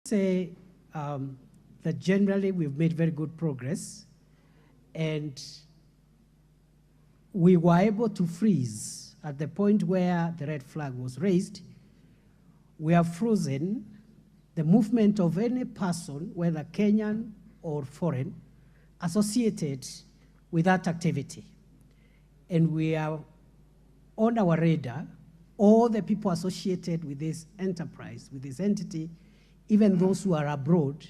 say that generally we've made very good progress, and we were able to freeze at the point where the red flag was raised. We have frozen the movement of any person, whether Kenyan or foreign, associated with that activity. And we are on our radar, all the people associated with this enterprise, with this entity, even those who are abroad,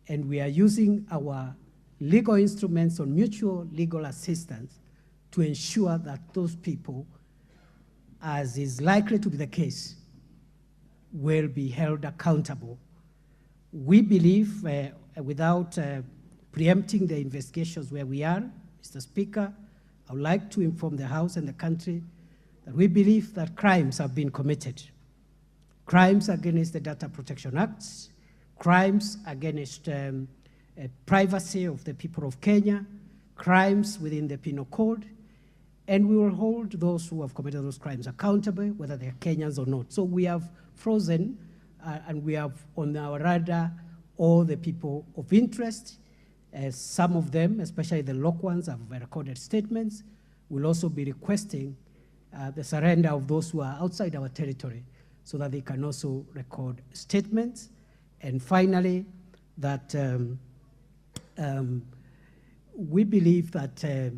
and we are using our legal instruments on mutual legal assistance to ensure that those people, as is likely to be the case, will be held accountable. We believe, without preempting the investigations where we are, Mr. Speaker, I would like to inform the House and the country that we believe that crimes have been committed. Crimes against the Data Protection Act, crimes against privacy of the people of Kenya, crimes within the Penal Code, and we will hold those who have committed those crimes accountable, whether they're Kenyans or not. So we have frozen and we have on our radar all the people of interest. Some of them, especially the local ones, have recorded statements. We'll also be requesting the surrender of those who are outside our territory so that they can also record statements. And finally, that we believe that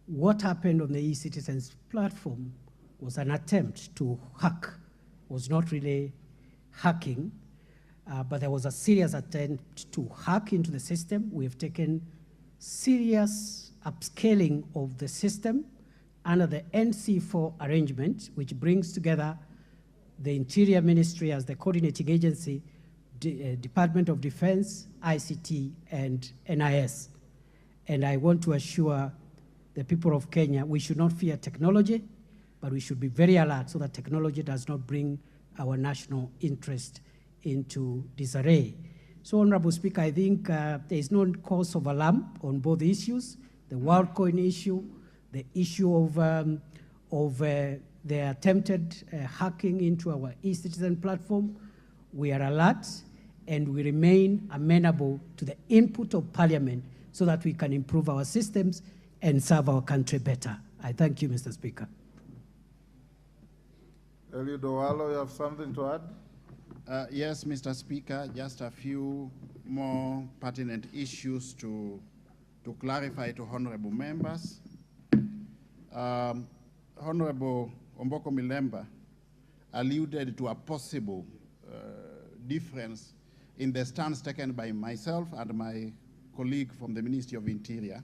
what happened on the e-Citizens platform was an attempt to hack, was not really hacking, but there was a serious attempt to hack into the system. We have taken serious upscaling of the system under the NC4 arrangement, which brings together the Interior Ministry as the coordinating agency, Department of Defense, ICT, and NIS. And I want to assure the people of Kenya, we should not fear technology, but we should be very alert so that technology does not bring our national interest into disarray. So, Honorable Speaker, I think there is no cause of alarm on both issues, the WorldCoin issue, the issue of the attempted hacking into our e-Citizen platform. We are alert and we remain amenable to the input of Parliament so that we can improve our systems and serve our country better. I thank you, Mr. Speaker. Eliud Owalo, you have something to add? Yes, Mr. Speaker, just a few more pertinent issues to clarify to honorable members. Honorable Omboko Milemba alluded to a possible difference in the stance taken by myself and my colleague from the Ministry of Interior.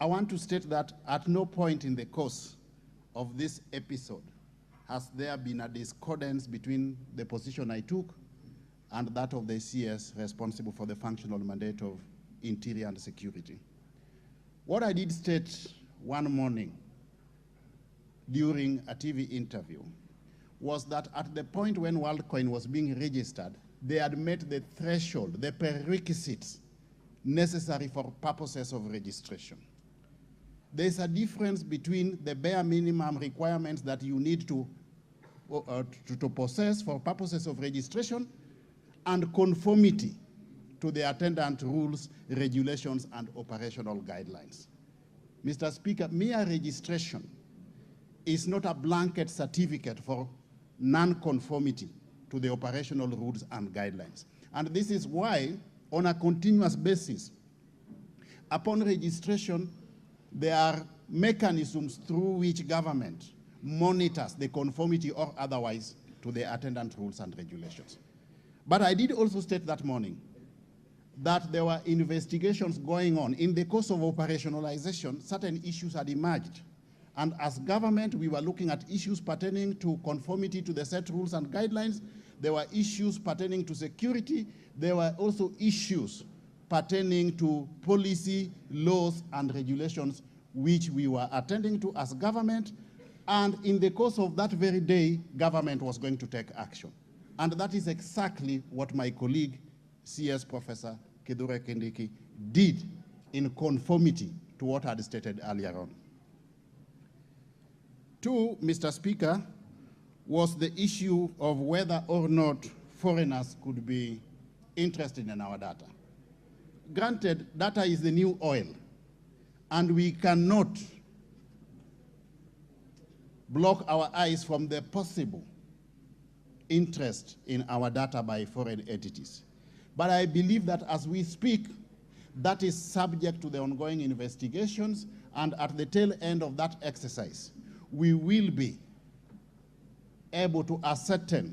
I want to state that at no point in the course of this episode has there been a discordance between the position I took and that of the CS responsible for the functional mandate of Interior and Security. What I did state one morning during a TV interview was that at the point when WorldCoin was being registered, they had met the threshold, the prerequisites necessary for purposes of registration. There's a difference between the bare minimum requirements that you need to possess for purposes of registration and conformity to the attendant rules, regulations, and operational guidelines. Mr. Speaker, mere registration is not a blanket certificate for non-conformity to the operational rules and guidelines. And this is why, on a continuous basis, upon registration, there are mechanisms through which government monitors the conformity or otherwise to the attendant rules and regulations. But I did also state that morning that there were investigations going on. In the course of operationalization, certain issues had emerged. And as government, we were looking at issues pertaining to conformity to the set rules and guidelines. There were issues pertaining to security. There were also issues pertaining to policy, laws, and regulations, which we were attending to as government. And in the course of that very day, government was going to take action. And that is exactly what my colleague, CS Professor Kithure Kindiki, did in conformity to what I had stated earlier on. Two, Mr. Speaker, was the issue of whether or not foreigners could be interested in our data. Granted, data is the new oil, and we cannot block our eyes from the possible interest in our data by foreign entities. But I believe that as we speak, that is subject to the ongoing investigations, and at the tail end of that exercise, we will be able to ascertain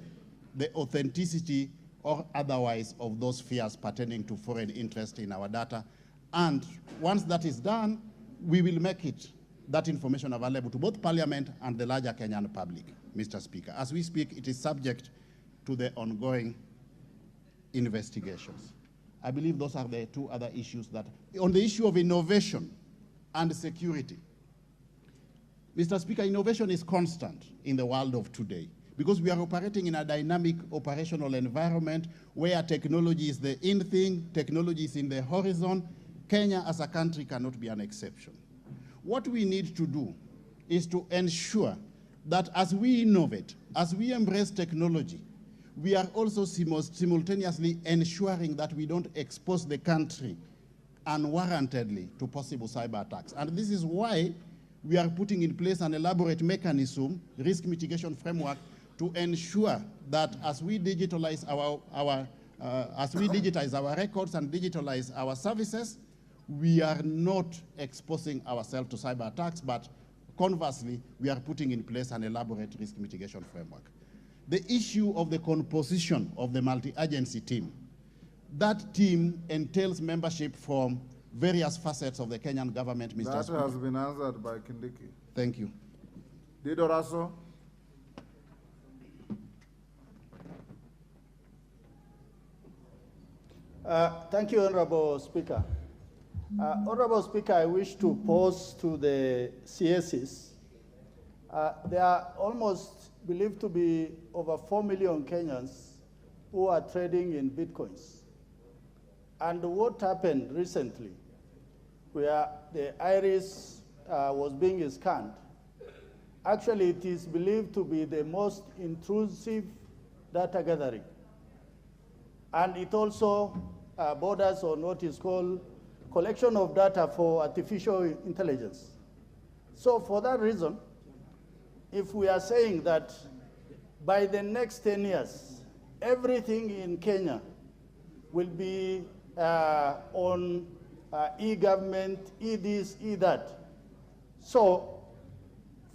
the authenticity or otherwise of those fears pertaining to foreign interest in our data. And once that is done, we will make that information available to both Parliament and the larger Kenyan public, Mr. Speaker. As we speak, it is subject to the ongoing investigations. I believe those are the two other issues that, on the issue of innovation and security. Mr. Speaker, innovation is constant in the world of today because we are operating in a dynamic operational environment where technology is the in thing, technology is in the horizon. Kenya as a country cannot be an exception. What we need to do is to ensure that as we innovate, as we embrace technology, we are also simultaneously ensuring that we don't expose the country unwarrantedly to possible cyber attacks. And this is why we are putting in place an elaborate mechanism, risk mitigation framework, to ensure that as we digitalize our records and digitalize our services, we are not exposing ourselves to cyber attacks, but conversely, we are putting in place an elaborate risk mitigation framework. The issue of the composition of the multi-agency team, that team entails membership from various facets of the Kenyan government, Mr. Speaker. That has been answered by Kindiki. Thank you. Dido Raso. Thank you, Honorable Speaker. Honorable Speaker, I wish to pose to the CSs. There are almost believed to be over 4 million Kenyans who are trading in Bitcoins. And what happened recently, where the iris was being scanned, actually it is believed to be the most intrusive data gathering. And it also borders on what is called collection of data for artificial intelligence. So for that reason, if we are saying that by the next 10 years, everything in Kenya will be on e-government, e-this, e-that. So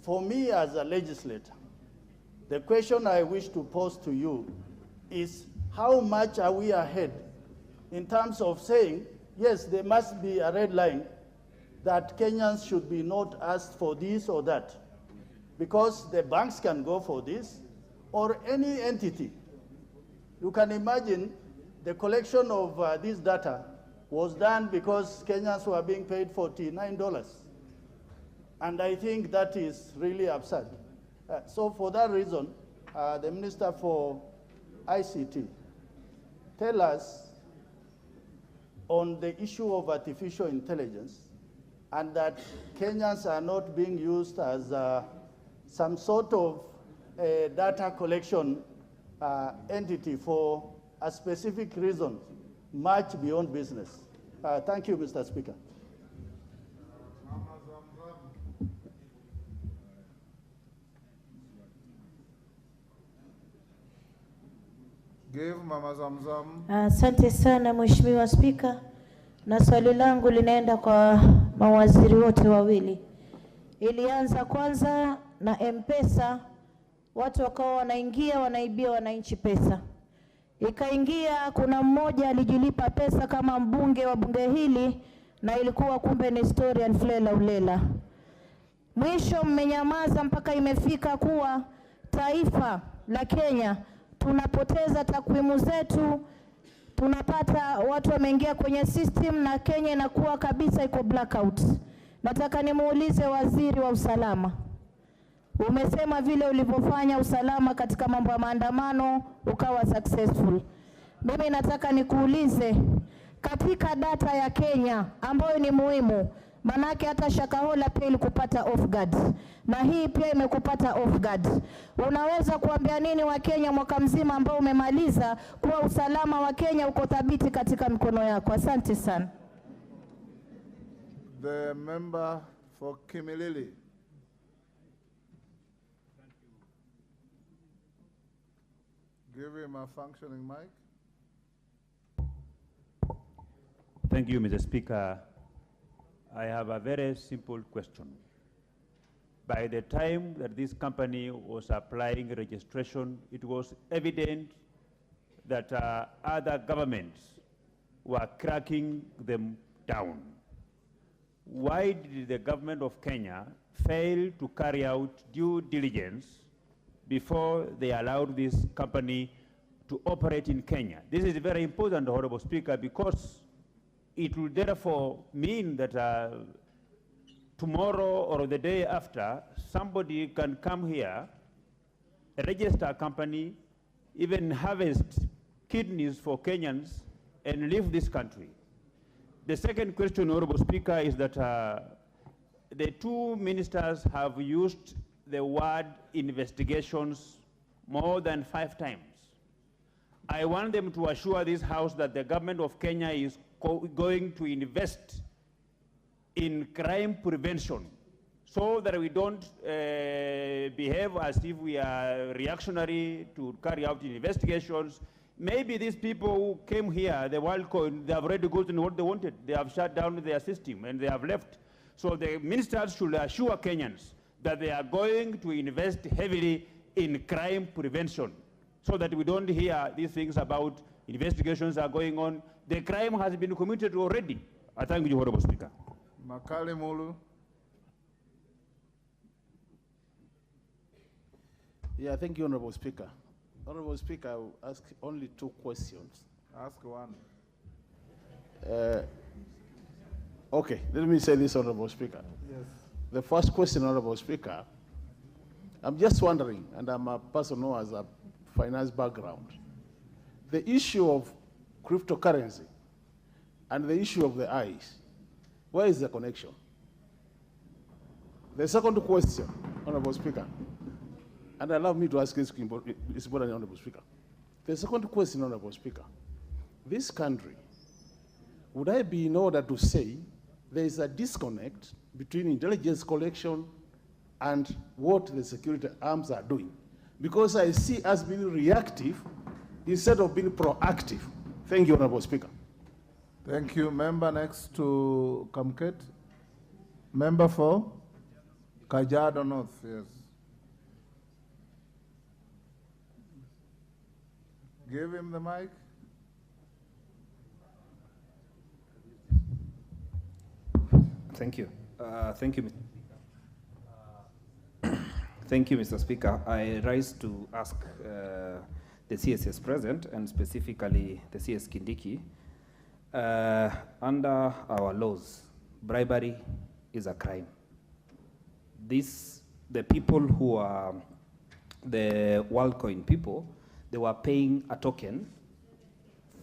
for me as a legislator, the question I wish to pose to you is how much are we ahead in terms of saying, yes, there must be a red line that Kenyans should be not asked for this or that, because the banks can go for this, or any entity. You can imagine the collection of this data was done because Kenyans were being paid $49. And I think that is really absurd. So for that reason, the Minister for ICT, tell us on the issue of artificial intelligence, and that Kenyans are not being used as some sort of a data collection entity for a specific reason, much beyond business. Thank you, Mr. Speaker. Give Mama Zamzam. Asante sana Mheshimiwa Spika, na swali langu linaenda kwa mawaziri wote wawili. Ilianza kwanza na M-Pesa, watu wakawa wanaingia wanaibia wananchi pesa. Ikaingia kuna mmoja alijilipa pesa kama mbunge wa bunge hili, na ilikuwa kumbe ni story ya Flela Ulela. Mwisho mmenyamaza mpaka imefika kuwa taifa la Kenya tunapoteza takwimu zetu, tunapata watu wameingia kwenye system na Kenya inakuwa kabisa iko blackout. Nataka nimuulize waziri wa usalama. Umesema vile ulivyofanya usalama katika mambo ya maandamano ukawa successful. Mimi nataka nikuulize, katika data ya Kenya ambayo ni muhimu, Manake hata Shakahola pia ilikupata off guard. Na hii pia imekupata off guard. Unaweza kuambia nini wa Kenya mwaka mzima ambao umemaliza kuwa usalama wa Kenya uko thabiti katika mikono yako? Asante sana. The member for Kimilili. Give him a functioning mic. Thank you, Mr. Speaker. I have a very simple question. By the time that this company was applying registration, it was evident that other governments were cracking them down. Why did the government of Kenya fail to carry out due diligence before they allowed this company to operate in Kenya? This is very important, Honorable Speaker, because it will therefore mean that tomorrow or the day after, somebody can come here, register a company, even harvest kidneys for Kenyans and leave this country. The second question, Honorable Speaker, is that the two ministers have used the word investigations more than 5 times. I want them to assure this House that the government of Kenya is going to invest in crime prevention so that we don't behave as if we are reactionary to carry out investigations. Maybe these people who came here, the WorldCoin, they have already gotten what they wanted. They have shut down their system and they have left. So the ministers should assure Kenyans that they are going to invest heavily in crime prevention so that we don't hear these things about investigations are going on. The crime has been committed already. I thank you, Honorable Speaker. Makali Mulu. Yeah, thank you, Honorable Speaker. Honorable Speaker, I will ask only 2 questions. Ask one. Okay, let me say this, Honorable Speaker. Yes. The first question, Honorable Speaker, I'm just wondering, and I'm a person who has a finance background, the issue of cryptocurrency and the issue of the eyes, where is the connection? The second question, Honorable Speaker, and allow me to ask this, it's important, Honorable Speaker. The second question, Honorable Speaker, this country, would I be in order to say there is a disconnect between intelligence collection and what the security arms are doing? Because I see us being reactive instead of being proactive. Thank you, Honorable Speaker. Thank you. Member next to Kamket. Member for Kajiado North, yes. Give him the mic. Thank you. Thank you, thank you, Mr. Speaker. I rise to ask the CSS present, and specifically the CS Kindiki. Under our laws, bribery is a crime. The people who are the WorldCoin people, they were paying a token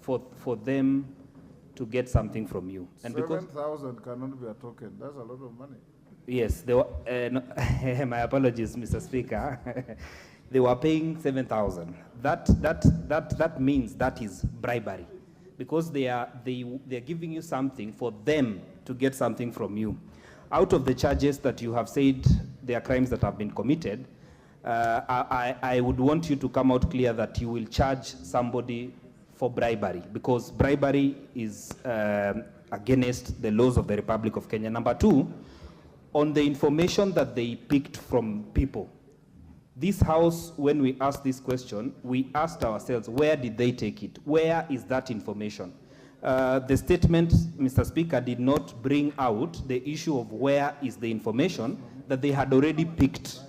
for them to get something from you. And 7,000 cannot be a token. That's a lot of money. Yes, they were, no, my apologies, Mr. Speaker. They were paying 7,000. That means that is bribery, because they're giving you something for them to get something from you. Out of the charges that you have said they are crimes that have been committed, I would want you to come out clear that you will charge somebody for bribery, because bribery is against the laws of the Republic of Kenya. Number 2, on the information that they picked from people. This House, when we asked this question, we asked ourselves, where did they take it? Where is that information? The statement, Mr. Speaker, did not bring out the issue of where is the information that they had already picked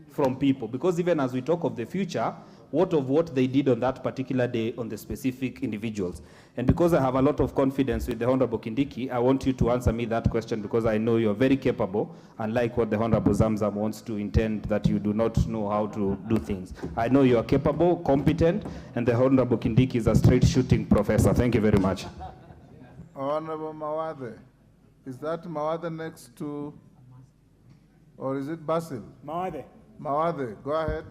from people. Because even as we talk of the future, what they did on that particular day on the specific individuals. And because I have a lot of confidence with the Honorable Kindiki, I want you to answer me that question, because I know you're very capable, unlike what the Honorable Zamzam wants to intend, that you do not know how to do things. I know you are capable, competent, and the Honorable Kindiki is a straight shooting professor. Thank you very much. Honorable Mawade. Is that Mawade next to, or is it Basil? Mawade. Mawade, go ahead.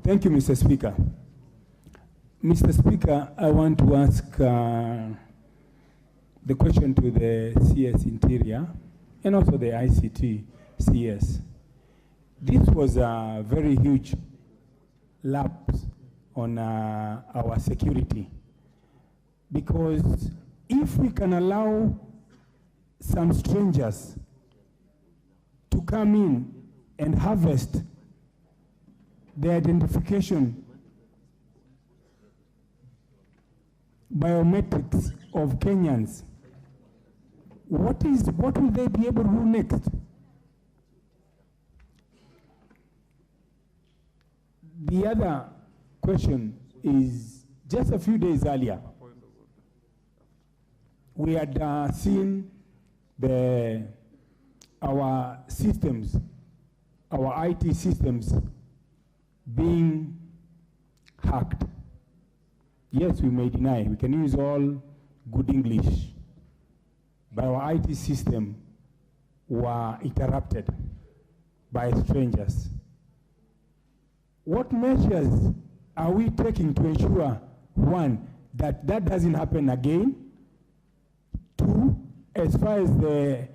Thank you, Mr. Speaker. Mr. Speaker, I want to ask the question to the CS Interior and also the ICT CS. This was a very huge lapse on our security, because if we can allow some strangers to come in and harvest the identification biometrics of Kenyans, what will they be able to do next? The other question is, just a few days earlier, we had seen our systems, our IT systems being hacked. Yes, we may deny, we can use all good English, but our IT system were interrupted by strangers. What measures are we taking to ensure, one, that that doesn't happen again? Two, as far as the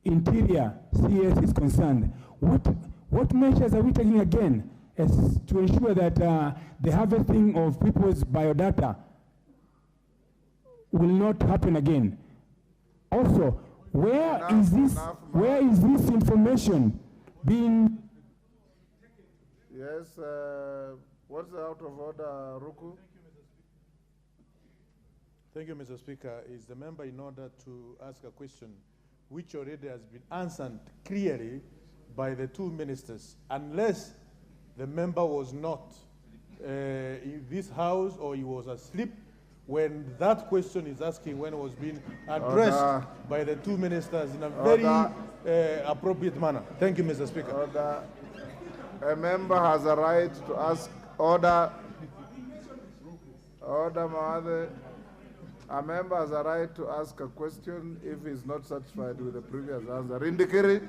Interior CS is concerned, what measures are we taking again as to ensure that the harvesting of people's biodata will not happen again? Also, where is this information being? Yes, what's the out of order, Ruku? Thank you, Mr. Speaker. Is the member in order to ask a question which already has been answered clearly by the two ministers, unless the member was not in this house or he was asleep when that question is asking, when it was being addressed by the two ministers in a very appropriate manner. Thank you, Mr. Speaker. Order. A member has a right to ask. Order. Order, Mawade. A member has a right to ask a question if he's not satisfied with the previous answer. Rindikiri.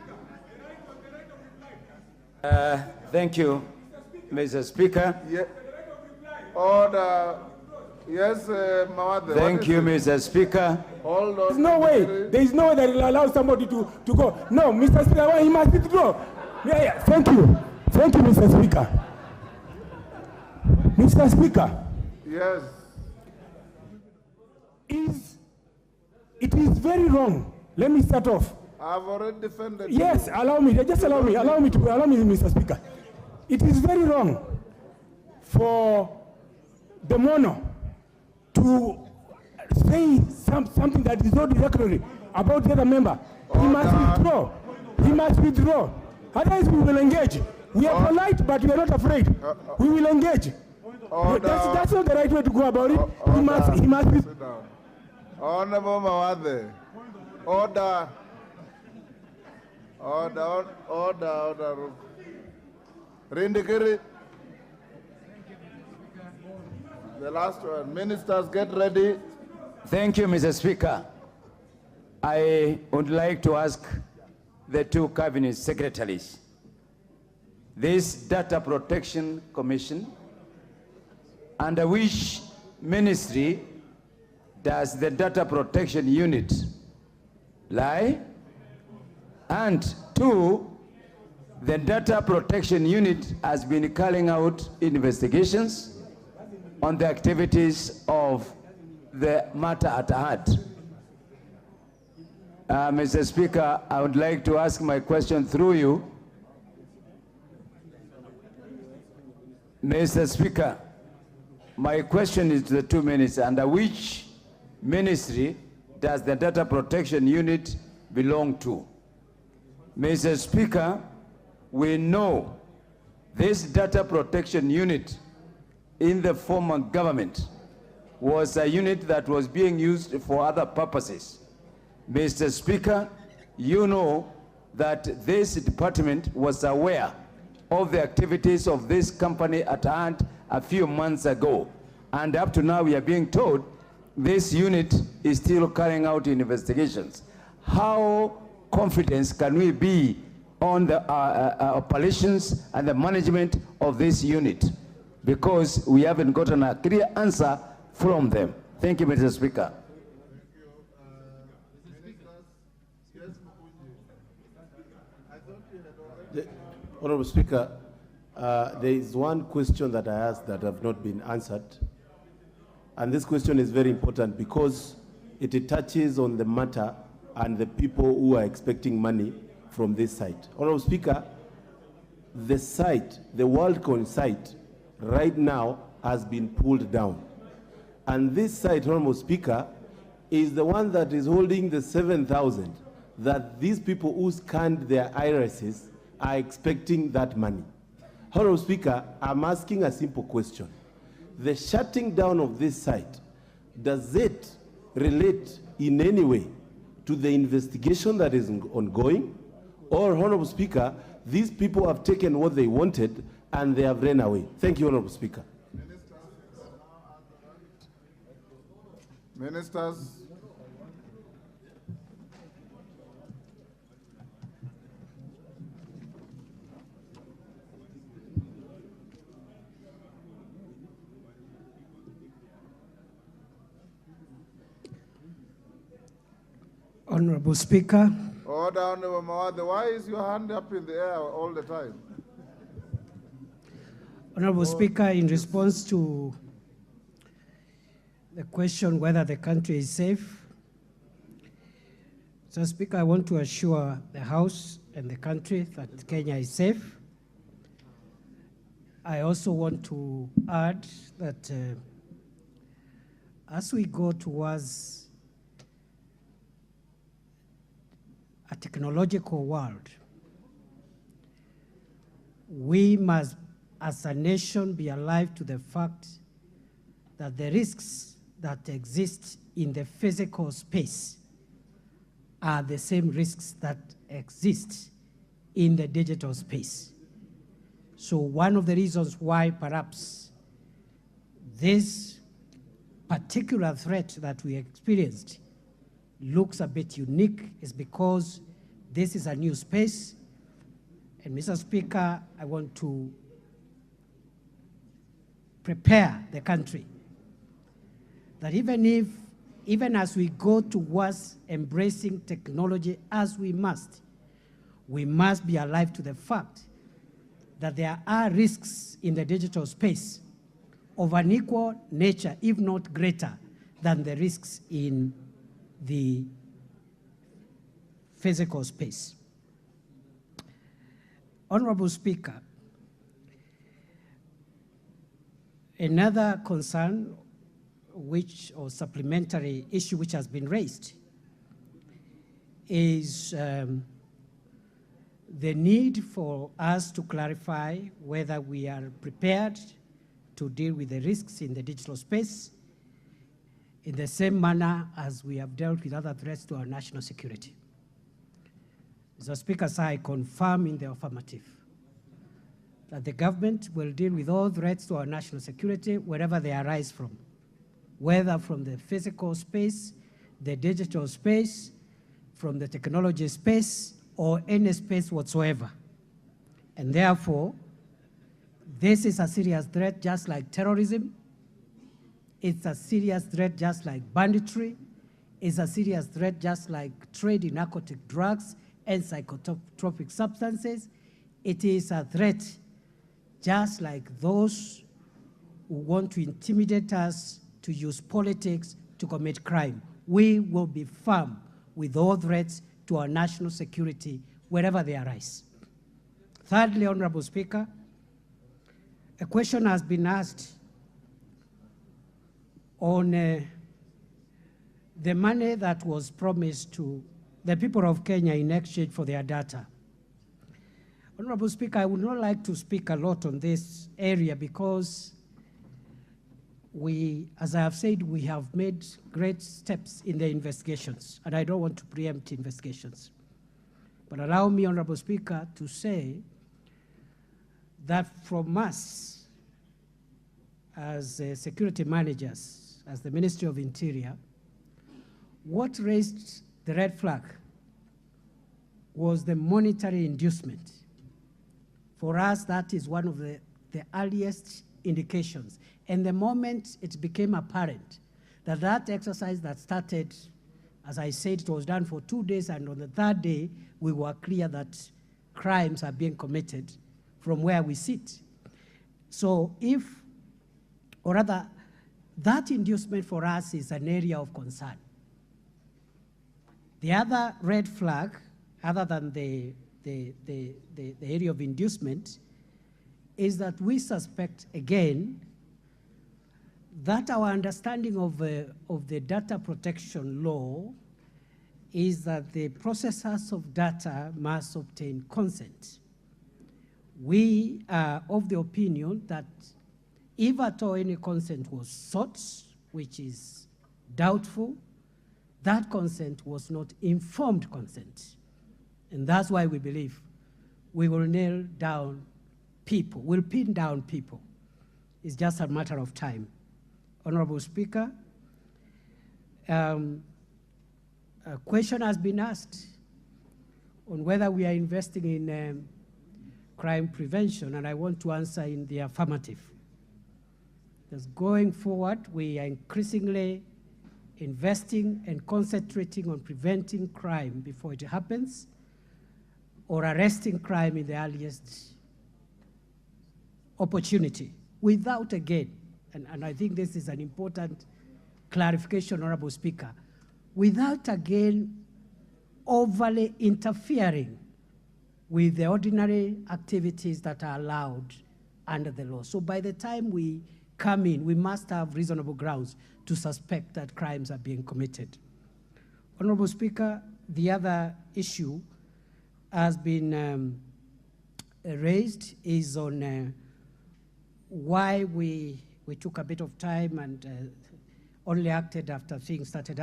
Thank you, Mr. Speaker. Yeah. Order. Yes, Mawade. Thank you, Mr. Speaker. Hold on. There's no way. There is no way that will allow somebody to go. No, Mr. Speaker, he must withdraw. Yeah. Thank you. Thank you, Mr. Speaker. Mr. Speaker. Yes. It is very wrong. Let me start off. I've already defended. Yes, allow me. Just allow me, Mr. Speaker. It is very wrong for the mono to say something that is not derogatory about the other member. He must withdraw. He must withdraw. Otherwise, we will engage. We are polite, but we are not afraid. We will engage. That's not the right way to go about it. He must be. Sit down. Honorable Mawade. Order. Order. Rindikiri. The last one. Ministers, get ready. Thank you, Mr. Speaker. I would like to ask the two cabinet secretaries. This Data Protection Commission, under which ministry does the Data Protection Unit lie? And two, the Data Protection Unit has been carrying out investigations on the activities of the matter at hand. Mr. Speaker, I would like to ask my question through you. Mr. Speaker, my question is to the two ministers. Under which ministry does the Data Protection Unit belong to? Mr. Speaker, we know this Data Protection Unit in the former government was a unit that was being used for other purposes. Mr. Speaker, you know that this department was aware of the activities of this company at hand a few months ago. And up to now, we are being told this unit is still carrying out investigations. How confident can we be on the operations and the management of this unit? Because we haven't gotten a clear answer from them. Thank you, Mr. Speaker. Honourable Speaker, there is one question that I asked that have not been answered. And this question is very important because it touches on the matter and the people who are expecting money from this site. Honourable Speaker, the site, the WorldCon site, right now has been pulled down. And this site, Honourable Speaker, is the one that is holding the 7,000 that these people who scanned their irises are expecting that money. Honourable Speaker, I'm asking a simple question. The shutting down of this site, does it relate in any way to the investigation that is ongoing? Or, Honourable Speaker, these people have taken what they wanted and they have ran away? Thank you, Honourable Speaker. Ministers. Honorable Speaker. Order, Honorable Mawade. Why is your hand up in the air all the time? Honorable Speaker, in response to the question whether the country is safe, Mr. Speaker, I want to assure the House and the country that Kenya is safe. I also want to add that as we go towards a technological world, we must, as a nation, be alive to the fact that the risks that exist in the physical space are the same risks that exist in the digital space. So one of the reasons why perhaps this particular threat that we experienced looks a bit unique is because this is a new space. And Mr. Speaker, I want to prepare the country that even as we go towards embracing technology as we must be alive to the fact that there are risks in the digital space of an equal nature, if not greater, than the risks in the physical space. Honorable Speaker, another concern or supplementary issue which has been raised is the need for us to clarify whether we are prepared to deal with the risks in the digital space in the same manner as we have dealt with other threats to our national security. Mr. Speaker, sir, I confirm in the affirmative that the government will deal with all threats to our national security wherever they arise from, whether from the physical space, the digital space, from the technology space, or any space whatsoever. And therefore, this is a serious threat just like terrorism. It's a serious threat just like banditry. It's a serious threat just like trade in narcotic drugs and psychotropic substances. It is a threat just like those who want to intimidate us to use politics to commit crime. We will be firm with all threats to our national security wherever they arise. Thirdly, Honorable Speaker, a question has been asked on the money that was promised to the people of Kenya in exchange for their data. Honorable Speaker, I would not like to speak a lot on this area because as I have said, we have made great steps in the investigations, and I don't want to preempt investigations. But allow me, Honorable Speaker, to say that from us as security managers as the Ministry of Interior, what raised the red flag was the monetary inducement. For us, that is one of the earliest indications. And the moment it became apparent that that exercise that started, as I said, it was done for 2 days, and on the third day, we were clear that crimes are being committed from where we sit. So or rather, that inducement for us is an area of concern. The other red flag, other than the area of inducement, is that we suspect, again, that our understanding of the data protection law is that the processors of data must obtain consent. We are of the opinion that if at all any consent was sought, which is doubtful, that consent was not informed consent. And that's why we believe we will nail down people, we'll pin down people. It's just a matter of time. Honorable Speaker, a question has been asked on whether we are investing in crime prevention, and I want to answer in the affirmative. Because going forward, we are increasingly investing and concentrating on preventing crime before it happens, or arresting crime in the earliest opportunity, without, again, and I think this is an important clarification, Honorable Speaker, without, again, overly interfering with the ordinary activities that are allowed under the law. So by the time we come in, we must have reasonable grounds to suspect that crimes are being committed. Honorable Speaker, the other issue has been raised is on why we took a bit of time and only acted after things started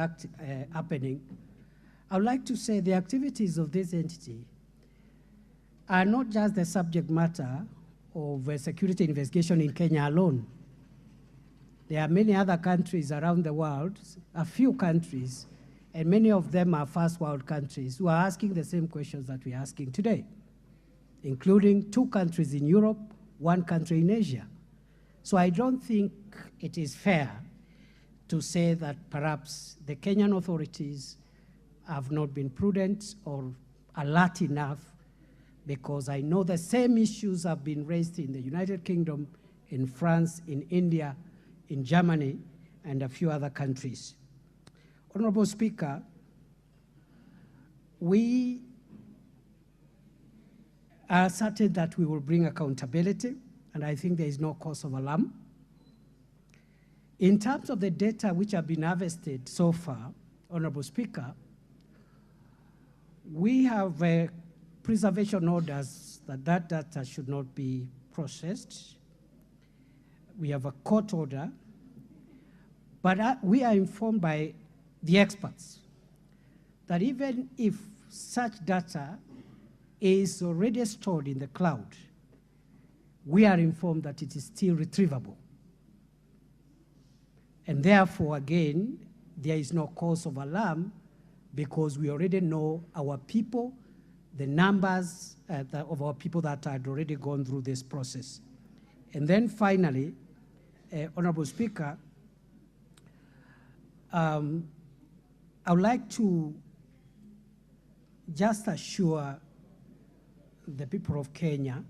happening. I would like to say the activities of this entity are not just the subject matter of a security investigation in Kenya alone. There are many other countries around the world, a few countries, and many of them are first world countries who are asking the same questions that we're asking today, including 2 countries in Europe, 1 country in Asia. So I don't think it is fair to say that perhaps the Kenyan authorities have not been prudent or alert enough, because I know the same issues have been raised in the United Kingdom, in France, in India, in Germany, and a few other countries. Honorable Speaker, we are certain that we will bring accountability, and I think there is no cause of alarm. In terms of the data which have been harvested so far, Honorable Speaker, we have preservation orders that data should not be processed. We have a court order, but we are informed by the experts that even if such data is already stored in the cloud, we are informed that it is still retrievable. And therefore, again, there is no cause of alarm, because we already know our people, the numbers of our people that had already gone through this process. And then finally, Honorable Speaker, I would like to just assure the people of Kenya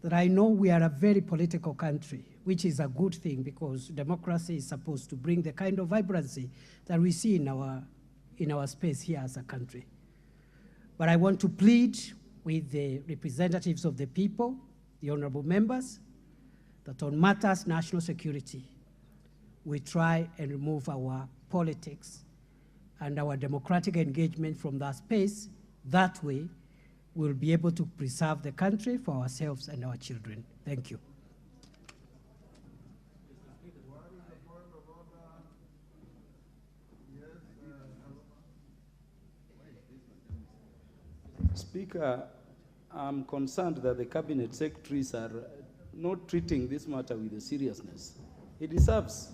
that I know we are a very political country, which is a good thing, because democracy is supposed to bring the kind of vibrancy that we see in our space here as a country. But I want to plead with the representatives of the people, the honorable members, that on matters national security, we try and remove our politics and our democratic engagement from that space. That way, we'll be able to preserve the country for ourselves and our children. Thank you. Speaker, I'm concerned that the cabinet secretaries are not treating this matter with the seriousness it deserves.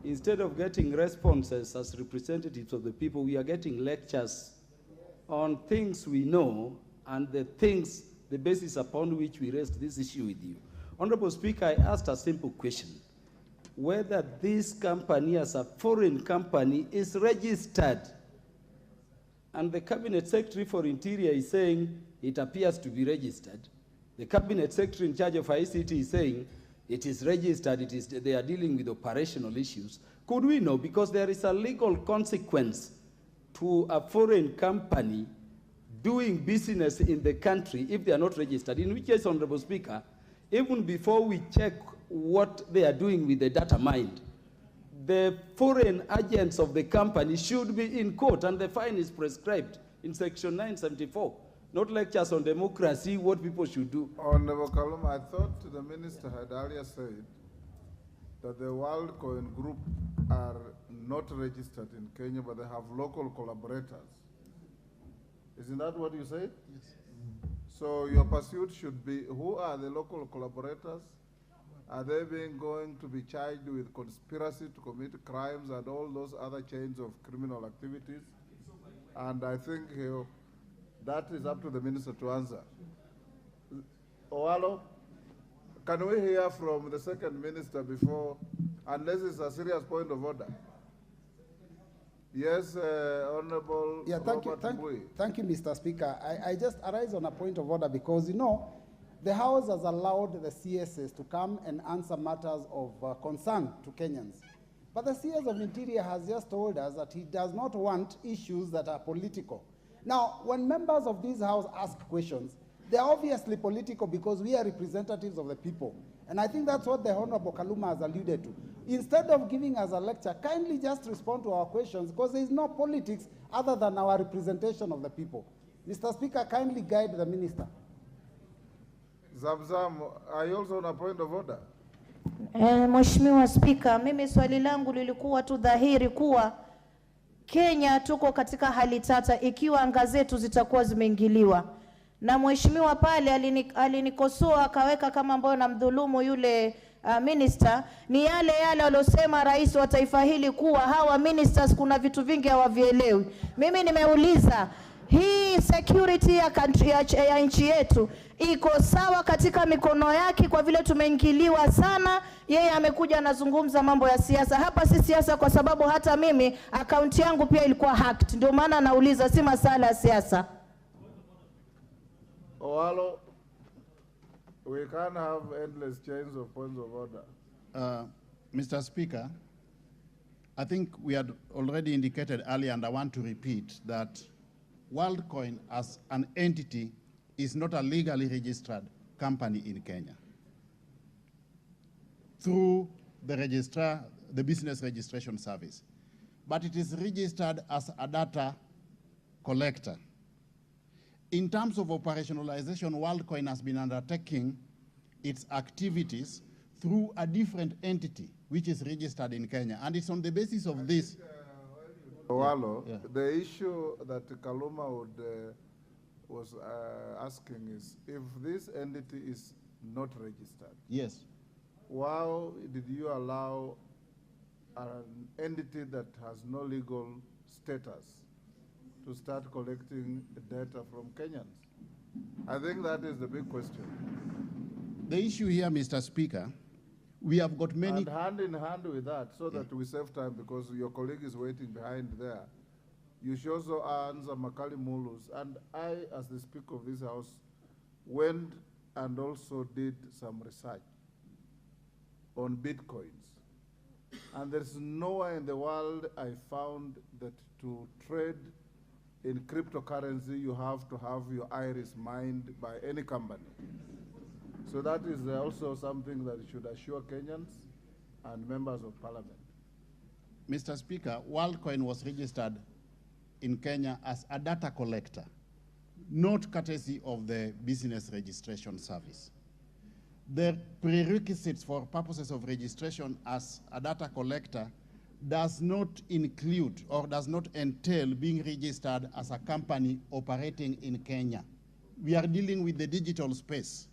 instead of getting responses as representatives of the people, we are getting lectures on things we know and the basis upon which we raised this issue with you. Honorable Speaker, I asked a simple question, whether this company as a foreign company is registered. And the Cabinet Secretary for Interior is saying it appears to be registered. The Cabinet Secretary in charge of ICT is saying it is registered, they are dealing with operational issues. Could we know, because there is a legal consequence to a foreign company doing business in the country if they are not registered, in which case, Honorable Speaker, even before we check what they are doing with the data mined, the foreign agents of the company should be in court, and the fine is prescribed in Section 974. Not lectures on democracy, what people should do. Honorable Kaluma, I thought the minister had earlier said that the WorldCoin Group are not registered in Kenya, but they have local collaborators. Isn't that what you said? Yes. So your pursuit should be, who are the local collaborators? Are they going to be charged with conspiracy to commit crimes and all those other chains of criminal activities? And I think that is up to the minister to answer. Owalo, can we hear from the second minister before, unless it's a serious point of order? Yes, Honorable Thank you, Mr. Speaker. I just arise on a point of order because, you know, the House has allowed the CSs to come and answer matters of concern to Kenyans. But the CS of Interior has just told us that he does not want issues that are political. Now, when members of this House ask questions, they're obviously political because we are representatives of the people. And I think that's what the Honorable Kaluma has alluded to. Instead of giving us a lecture, kindly just respond to our questions because there is no politics other than our representation of the people. Mr. Speaker, kindly guide the minister. Zamzam, are you also on a point of order? Mheshimiwa Spika, mimi swali langu lilikuwa tu dhahiri kuwa Kenya tuko katika hali tata ikiwa anga zetu zitakuwa zimeingiliwa. Na mheshimiwa pale alinikosoa akaweka kama ambayo namdhulumu yule minister, ni yale aliyosema rais wa taifa hili kuwa hawa ministers kuna vitu vingi hawavielewi. Mimi nimeuliza hii security ya nchi yetu iko sawa katika mikono yake kwa vile tumeingiliwa sana? Yeye amekuja anazungumza mambo ya siasa. Hapa si siasa kwa sababu hata mimi akaunti yangu pia ilikuwa hacked. Ndio maana nauliza, si masala ya siasa. Owalo, we can't have endless chains of points of order. Mr. Speaker, I think we had already indicated earlier, and I want to repeat, that WorldCoin as an entity is not a legally registered company in Kenya. Through the registrar, the Business Registration Service. But it is registered as a data collector. In terms of operationalization, WorldCoin has been undertaking its activities through a different entity, which is registered in Kenya. And it's on the basis of this. Owalo, the issue that Kaluma was asking is, if this entity is not registered, yes, why did you allow an entity that has no legal status to start collecting data from Kenyans? I think that is the big question. The issue here, Mr. Speaker, we have got many... And hand in hand with that, so that we save time, because your colleague is waiting behind there, you should also answer Makali Mulus. And I, as the Speaker of this House, went and also did some research on Bitcoins. And there's nowhere in the world I found that to trade in cryptocurrency, you have to have your iris mined by any company. So that is also something that should assure Kenyans and members of parliament. Mr. Speaker, WorldCoin was registered in Kenya as a data collector, not courtesy of the Business Registration Service. The prerequisites for purposes of registration as a data collector does not include or does not entail being registered as a company operating in Kenya. We are dealing with the digital space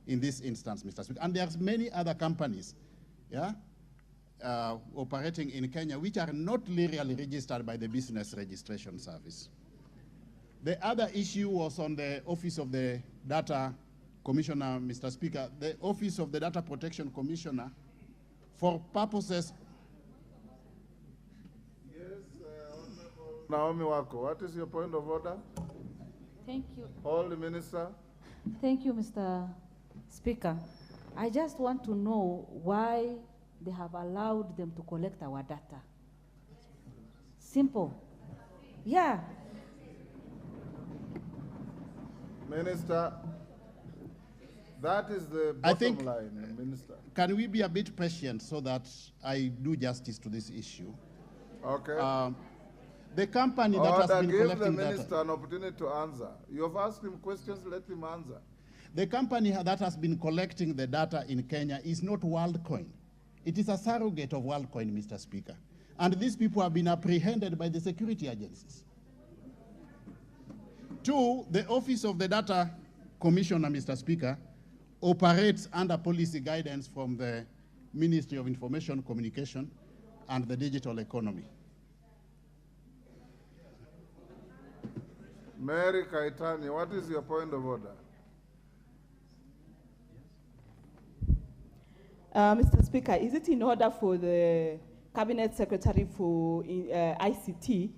in this instance, Mr. Speaker. And there's many other companies, yeah? operating in Kenya, which are not legally registered by the Business Registration Service. The other issue was on the Office of the Data Commissioner, Mr. Speaker. The Office of the Data Protection Commissioner, for purposes. Naomi Wako, what is your point of order? Thank you. Holy Minister. Thank you, Mr. Speaker. I just want to know why they have allowed them to collect our data. Simple. Yeah. Minister, that is the bottom line, Minister. Can we be a bit patient so that I do justice to this issue? Okay. The company that has been give collecting the Minister data. an opportunity to answer. You have asked him questions, let him answer. The company that has been collecting the data in Kenya is not WorldCoin. It is a surrogate of WorldCoin, Mr. Speaker. And these people have been apprehended by the security agencies. Two, the Office of the Data Commissioner, Mr. Speaker, operates under policy guidance from the Ministry of Information Communication and the Digital Economy. Mary Kaitani, what is your point of order? Mr. Speaker, is it in order for the Cabinet Secretary for ICT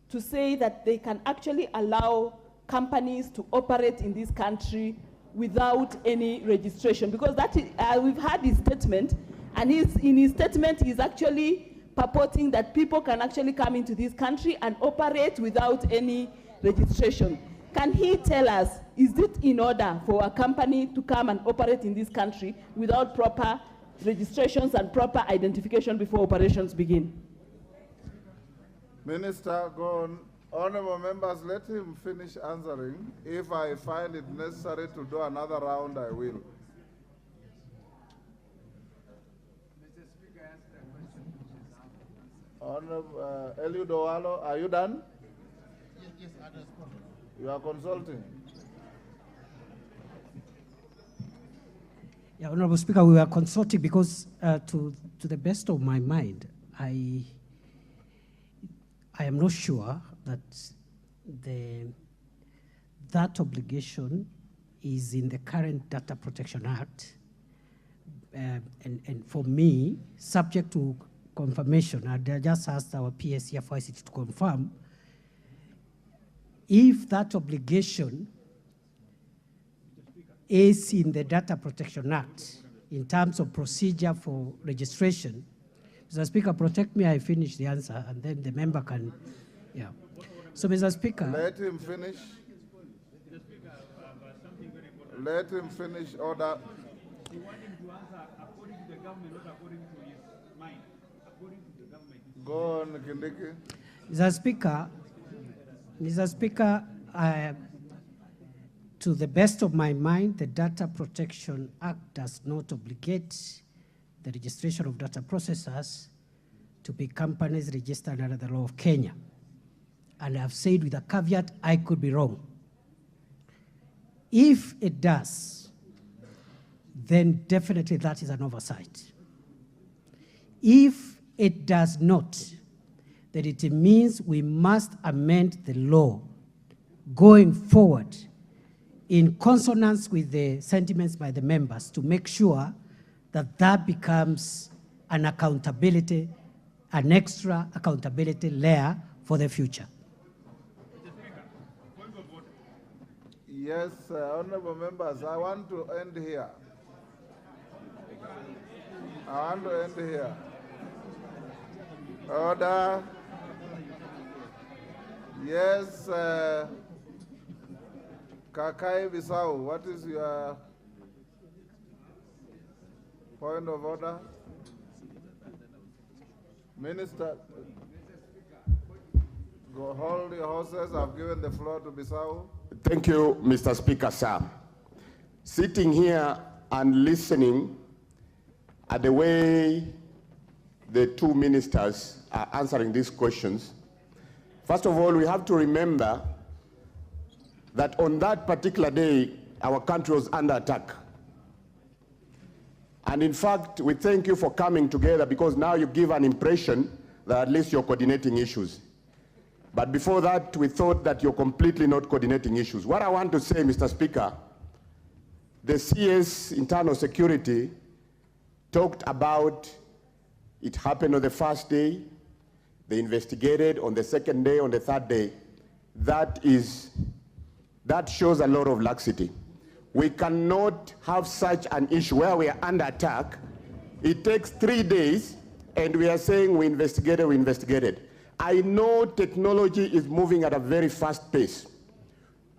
to say that they can actually allow companies to operate in this country without any registration? Because that is, we've had his statement, and in his statement he's actually purporting that people can actually come into this country and operate without any registration. Can he tell us, is it in order for a company to come and operate in this country without proper registrations and proper identification before operations begin? Minister, go on. Honorable members, let him finish answering. If I find it necessary to do another round, I will. Mr. Speaker, ask the question. Honorable Eliud Owalo, are you done? Yes, I respond. You are consulting. Yeah, Honorable Speaker, we were consulting because, to the best of my mind, I am not sure that that obligation is in the current Data Protection Act. And for me, subject to confirmation, I just asked our PS here for ICT to confirm, if that obligation is in the Data Protection Act in terms of procedure for registration. Mr. Speaker, protect me, I finish the answer, and then the member can, yeah. So, Mr. Speaker. Let him finish. Let him finish order. He wanted to answer according to the government, not according to his mind. According to the government. Go on, Kindiki. Mr. Speaker, to the best of my mind, the Data Protection Act does not obligate the registration of data processors to be companies registered under the law of Kenya. And I've said with a caveat, I could be wrong. If it does, then definitely that is an oversight. If it does not, then it means we must amend the law going forward in consonance with the sentiments by the members to make sure that that becomes an accountability, an extra accountability layer for the future. Yes, honorable members, I want to end here. Order. Yes, Kakai Bissau, what is your point of order? Minister, go hold your horses. I've given the floor to Bissau. Thank you, Mr. Speaker, sir. Sitting here and listening at the way the two ministers are answering these questions, first of all, we have to remember that on that particular day, our country was under attack. And in fact, we thank you for coming together because now you give an impression that at least you're coordinating issues. But before that, we thought that you're completely not coordinating issues. What I want to say, Mr. Speaker, the CS internal security talked about it happened on the first day, they investigated on the second day, on the third day. That shows a lot of laxity. We cannot have such an issue where we are under attack. It takes 3 days and we are saying we investigated. I know technology is moving at a very fast pace.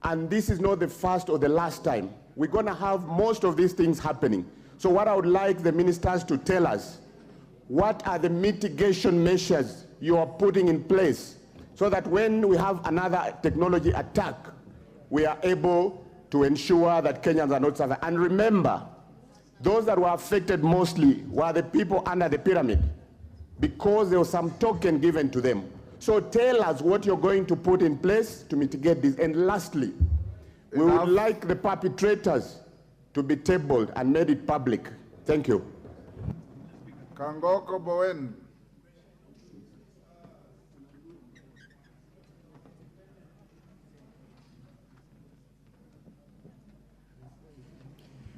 And this is not the first or the last time. We're going to have most of these things happening. So what I would like the ministers to tell us, what are the mitigation measures you are putting in place so that when we have another technology attack, we are able to ensure that Kenyans are not suffering. And remember, those that were affected mostly were the people under the pyramid because there was some token given to them. So tell us what you're going to put in place to mitigate this. And lastly, we would like the perpetrators to be tabled and made it public. Thank you. Kangoko Bowen.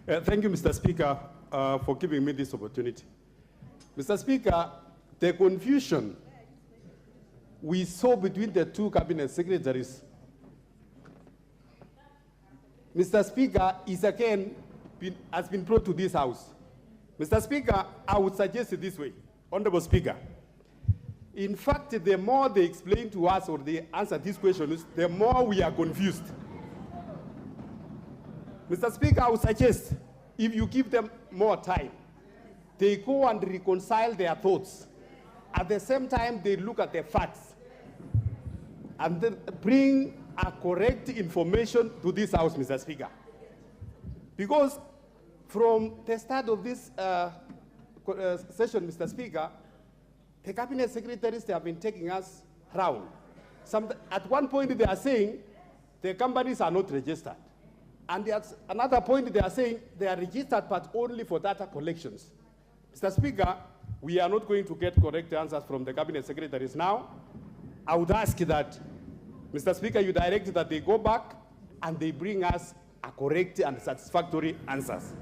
Thank you, Mr. Speaker, for giving me this opportunity. Mr. Speaker, the confusion we saw between the two cabinet secretaries, Mr. Speaker, is again has been brought to this House. Mr. Speaker, I would suggest it this way, Honorable Speaker. In fact, the more they explain to us or they answer these questions, the more we are confused. Mr. Speaker, I would suggest if you give them more time, they go and reconcile their thoughts. At the same time, they look at the facts and then bring a correct information to this House, Mr. Speaker. Because from the start of this session, Mr. Speaker, the cabinet secretaries, they have been taking us around. At one point, they are saying the companies are not registered. And at another point, they are saying they are registered, but only for data collections. Mr. Speaker, we are not going to get correct answers from the cabinet secretaries now. I would ask that, Mr. Speaker, you direct that they go back and they bring us a correct and satisfactory answers.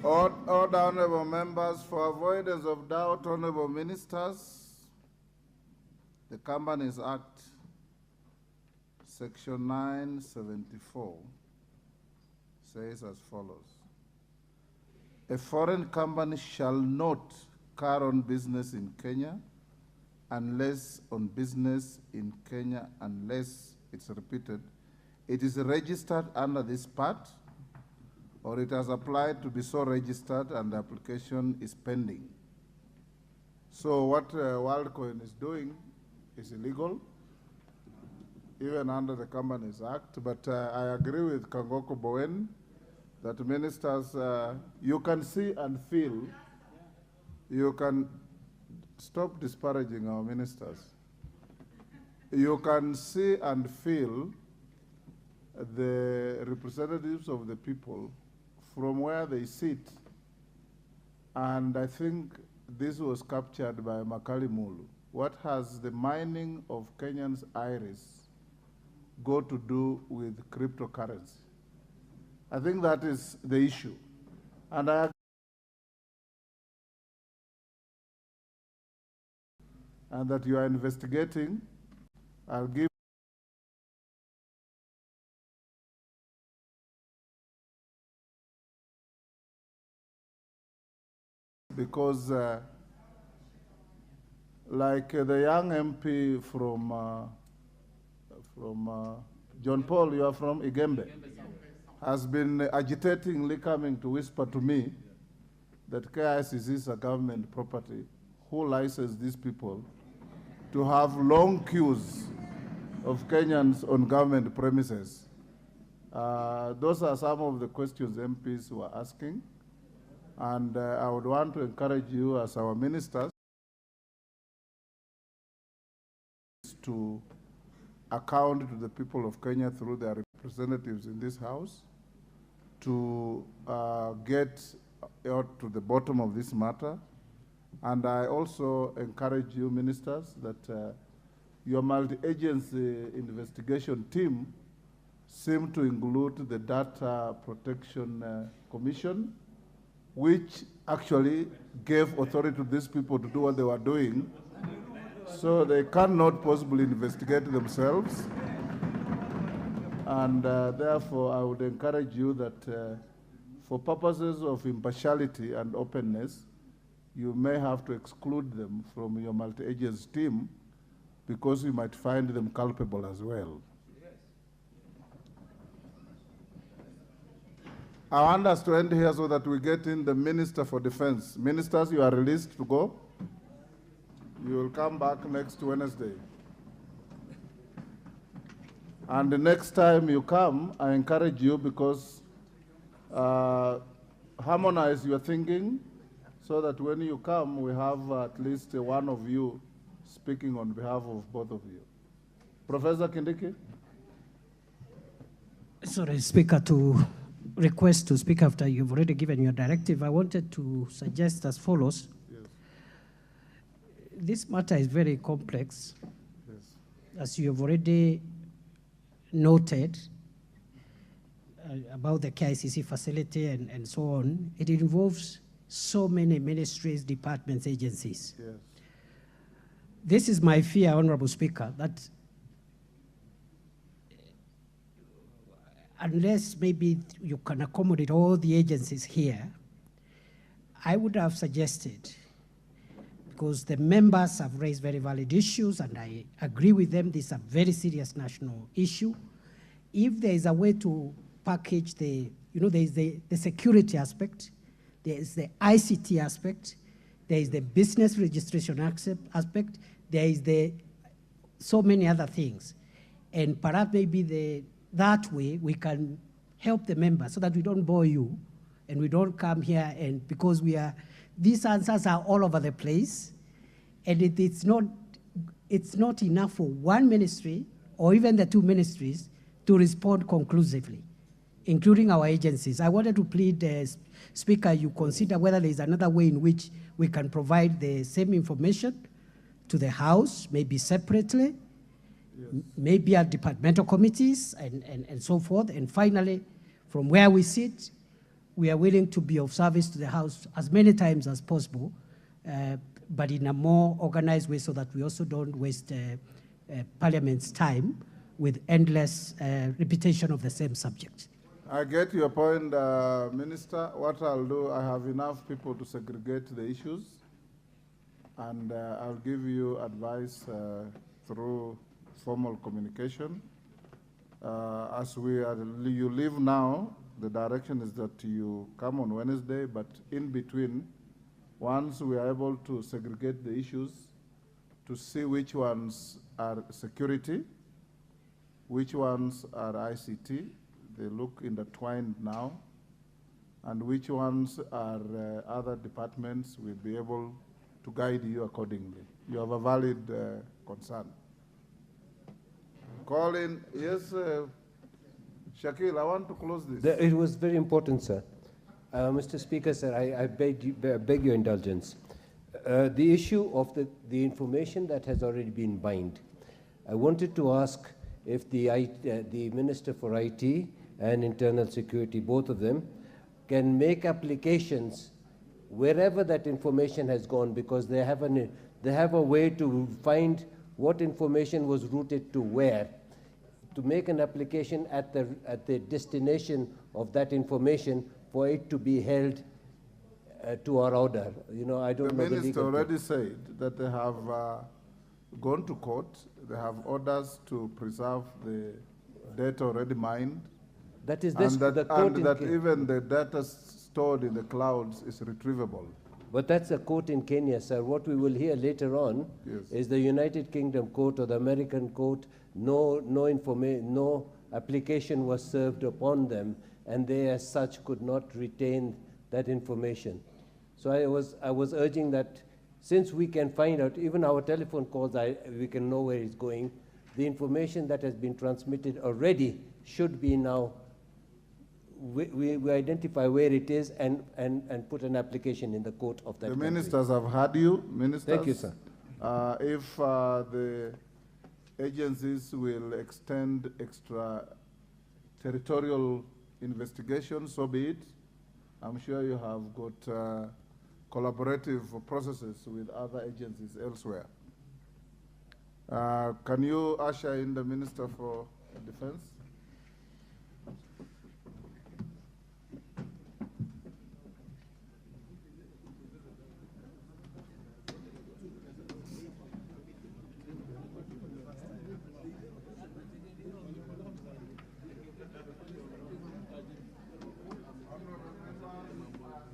Order, honorable members, for avoidance of doubt, honorable ministers, the Companies Act, Section 974, says as follows. A foreign company shall not carry on business in Kenya unless it's repeated, it is registered under this part or it has applied to be so registered and the application is pending. So what WorldCoin is doing is illegal, even under the Companies Act, but I agree with Kangoko Bowen that ministers, you can see and feel, you can stop disparaging our ministers. You can see and feel the representatives of the people from where they sit. And I think this was captured by Makali Mulu. What has the mining of Kenyans' iris got to do with cryptocurrency? I think that is the issue. And that you are investigating, I'll give because like the young MP from John Paul, you are from Igembe, has been agitatingly coming to whisper to me that KICC is a government property. Who licensed these people to have long queues of Kenyans on government premises? Those are some of the questions MPs were asking. And I would want to encourage you as our ministers to account to the people of Kenya through their representatives in this House to get out to the bottom of this matter. And I also encourage you, ministers, that your multi-agency investigation team seem to include the Data Protection Commission, which actually gave authority to these people to do what they were doing. So they cannot possibly investigate themselves. And therefore, I would encourage you that for purposes of impartiality and openness, you may have to exclude them from your multi-agency team because you might find them culpable as well. I want us to end here so that we get in the Minister for Defense. Ministers, you are released to go. You will come back next Wednesday. And the next time you come, I encourage you because harmonize your thinking so that when you come, we have at least one of you speaking on behalf of both of you. Professor Kindiki? Sorry, Speaker, to request to speak after you've already given your directive. I wanted to suggest as follows. Yes. This matter is very complex. Yes. As you have already noted about the KICC facility and so on, it involves so many ministries, departments, agencies. Yes. This is my fear, Honorable Speaker, that unless maybe you can accommodate all the agencies here, I would have suggested, because the members have raised very valid issues, and I agree with them, this is a very serious national issue. If there is a way to package the, there is the security aspect, there is the ICT aspect, there is the business registration aspect, there is the so many other things. And perhaps maybe that way we can help the members so that we don't bore you and we don't come here and because these answers are all over the place and it's not enough for one ministry or even the two ministries to respond conclusively, including our agencies. I wanted to plead, Speaker, you consider whether there is another way in which we can provide the same information to the House, maybe separately, maybe at departmental committees and so forth. And finally, from where we sit, we are willing to be of service to the House as many times as possible, but in a more organized way so that we also don't waste Parliament's time with endless repetition of the same subject. I get your point, Minister. What I'll do, I have enough people to segregate the issues, and I'll give you advice through formal communication. As you leave now, the direction is that you come on Wednesday, but in between, once we are able to segregate the issues to see which ones are security, which ones are ICT, they look intertwined now, and which ones are other departments, we'll be able to guide you accordingly. You have a valid concern. Colin, yes, Shakil, I want to close this. It was very important, sir. Mr. Speaker, sir, I beg your indulgence. The issue of the information that has already been mined, I wanted to ask if the Minister for IT and Internal Security, both of them, can make applications wherever that information has gone, because they have a way to find what information was routed to where, to make an application at the destination of that information for it to be held to our order. I don't know. The Minister already said that they have gone to court. They have orders to preserve the data already mined. That is and that even the data stored in the clouds is retrievable. But that's a court in Kenya, sir. What we will hear later on is the United Kingdom court or the American court, no application was served upon them, and they as such could not retain that information. So I was urging that since we can find out, even our telephone calls, we can know where it's going, the information that has been transmitted already should be now we identify where it is and put an application in the court of that The country. ministers have heard you. Ministers, Thank you, sir. If the agencies will extend extra territorial investigations, so be it. I'm sure you have got collaborative processes with other agencies elsewhere. Can you usher in the Minister for Defense?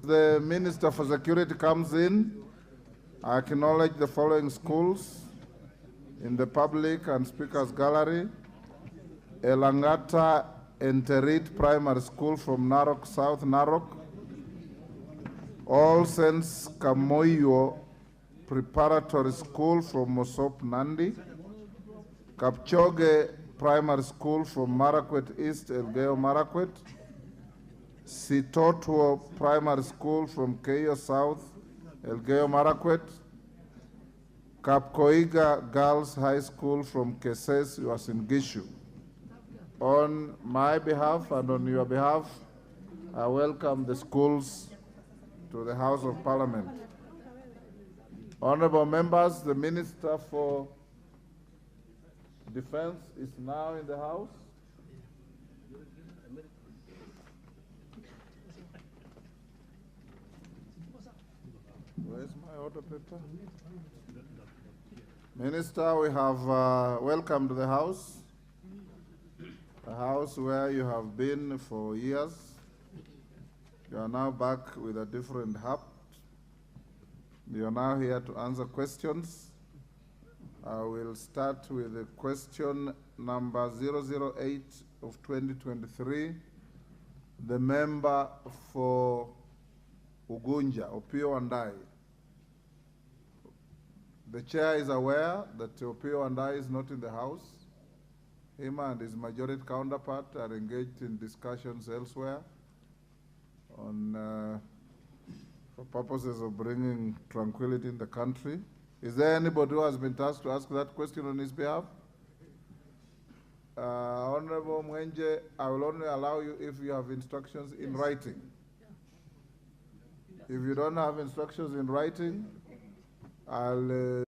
The Minister for Security comes in. I acknowledge the following schools in the public and speakers gallery: Elangata Enterit Primary School from Narok, South Narok; All Saints Kamoyo Preparatory School from Mosop, Nandi; Kapchoge Primary School from Marakwet East, Elgeyo Marakwet; Sitotwo Primary School from Keio South, Elgeyo Marakwet; Kapkoiga Girls High School from Keses, Uasin Gishu. On my behalf and on your behalf, I welcome the schools to the House of Parliament. Honorable members, the Minister for Defense is now in the House. Where's my order paper? Minister, we have welcome to the House, a house where you have been for years. You are now back with a different hat. You are now here to answer questions. I will start with the question number 008 of 2023. The member for Ugunja, Opio Andai. The chair is aware that Opio Andai is not in the House. Him and his majority counterpart are engaged in discussions elsewhere on for purposes of bringing tranquility in the country. Is there anybody who has been tasked to ask that question on his behalf? Honorable Mwenje, I will only allow you if you have instructions in writing. If you don't have instructions in writing, I'll